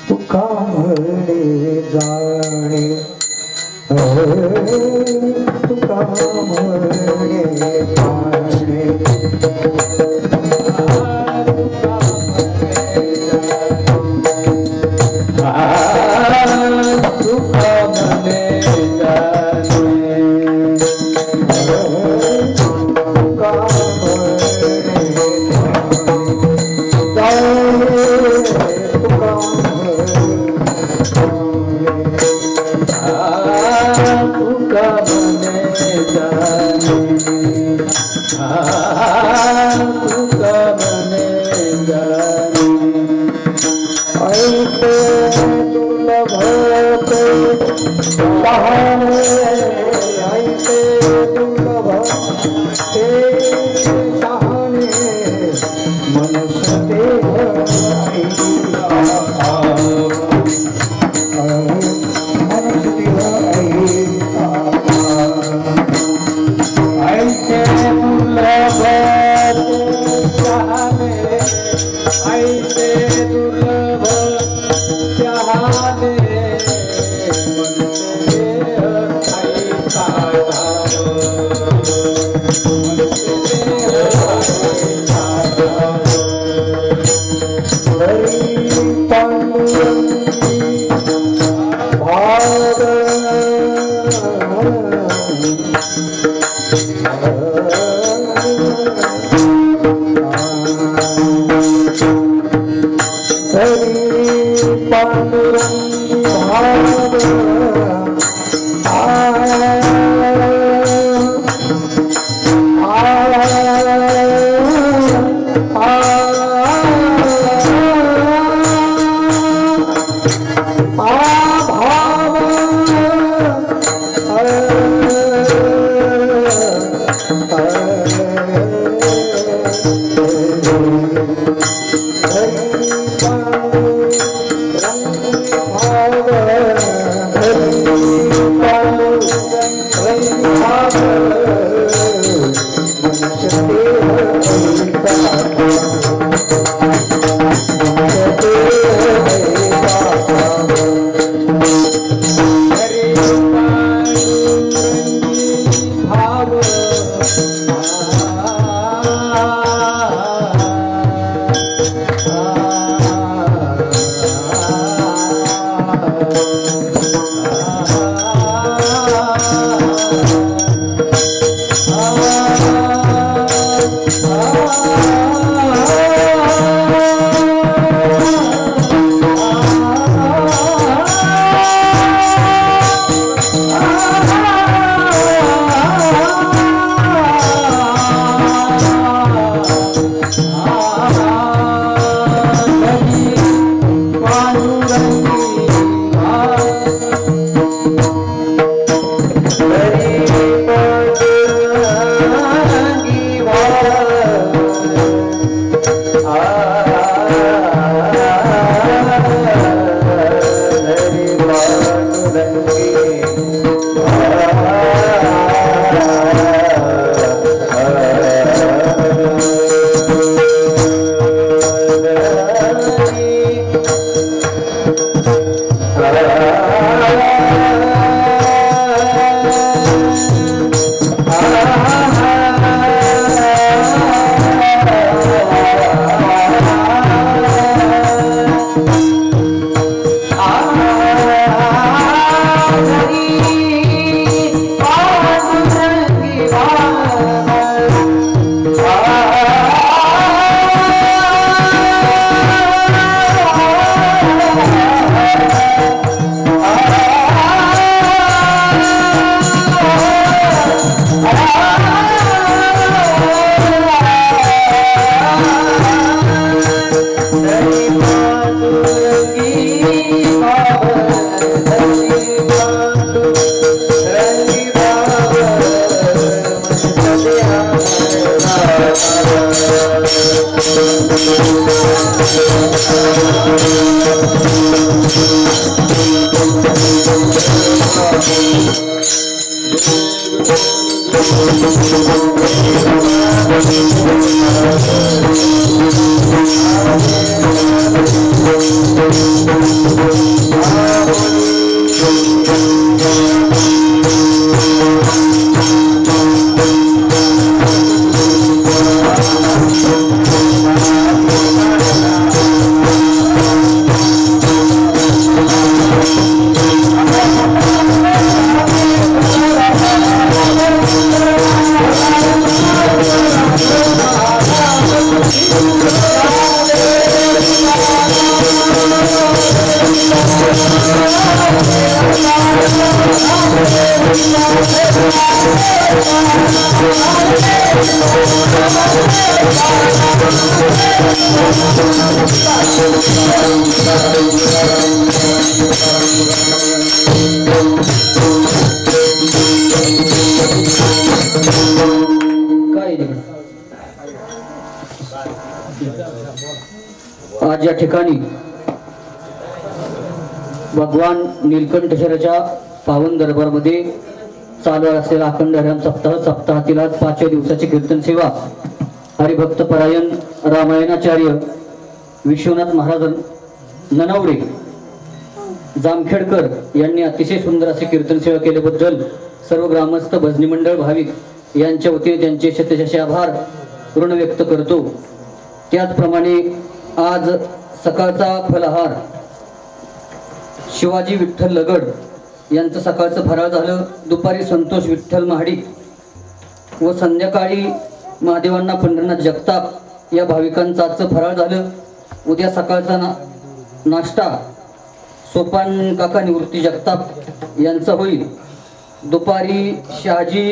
तुका म्हणे जाणे तुका म्हणे जाणे काय नाही. आज या ठिकाणी भगवान नीलकंठेश्वराच्या पावन दरबारमध्ये चालू असलेला अखंड हरिनाम सप्ताहातील आज 5व्या दिवसाची कीर्तन सेवा हरिभक्त परायण रामायणाचार्य विश्वनाथ महाराज ननावडे जामखेडकर यांनी अतिशय सुंदर असे कीर्तन सेवा केल्याबद्दल सर्व ग्रामस्थ भजनी मंडळ भाविक यांच्या वतीने त्यांचे शतशे आभार ऋण व्यक्त करतो. त्याचप्रमाणे आज सकाळचा फलाहार शिवाजी विठ्ठल लगड यांचं सकाळचं फराळ झालं. दुपारी संतोष विठ्ठल महाडिक व संध्याकाळी महादेवांना पंढरीनाथ जगताप या भाविकांचं आजचं फराळ झालं. उद्या सकाळचा नाश्ता सोपान काका निवृत्ती जगताप यांचा होईल. दुपारी शहाजी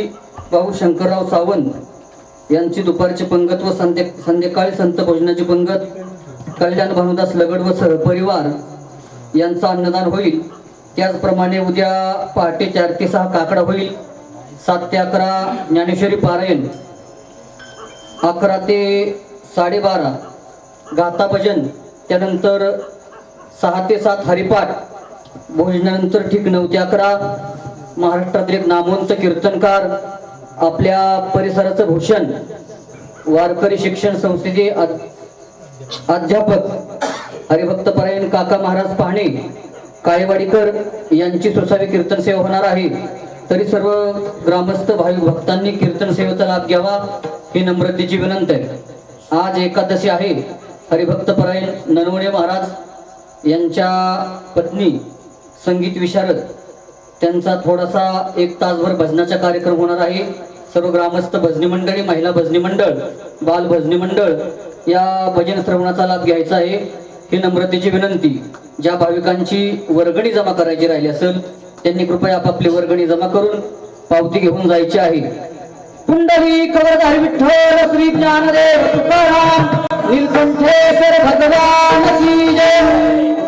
भाऊ शंकरराव सावंत यांची दुपारची पंगत व संध्याकाळी संत भोजनाची पंगत कल्याण भानुदास लगड व सहपरिवार यांचा अन्नदान होईल. त्याचप्रमाणे उद्या पहाटे 4 ते 6 काकडा होईल. 7 ते 11 ज्ञानेश्वरी पारायण, 11 ते 12:30 गाथा भजन, त्यानंतर 6 ते 7 हरिपाठ, भोजनानंतर ठीक 9 ते 11 महाराष्ट्रातील एक नामवंत कीर्तनकार आपल्या परिसराचं भूषण वारकरी शिक्षण संस्थेचे अध्यापक हरिभक्त परायण काका महाराज पाहणे काळेवाडीकर यांची सुसावी कीर्तन सेवा होणार आहे. तरी सर्व ग्रामस्थ भाविक भक्तांनी कीर्तन सेवेचा लाभ घ्यावा ही नम्रतेची विनंती आहे. आज एकादशी आहे. हरिभक्त परायण ननवणे महाराज यांच्या पत्नी संगीत विशारद त्यांचा थोडासा 1 तासभर भजनाचा कार्यक्रम होणार आहे. सर्व ग्रामस्थ भजनी मंडळी, महिला भजनी मंडळ, बाल भजनी मंडळ या भजन श्रवणाचा लाभ घ्यायचा आहे ही नम्रतेची विनंती. ज्या भाविकांची वर्गणी जमा करायची राहिली असेल त्यांनी कृपया आपापली वर्गणी जमा करून पावती घेऊन जायची आहे. पुंडलिक वरदारी विठ्ठल श्री ज्ञानदेव तुकाराम नीलकंठेश्वर भगवान की जय.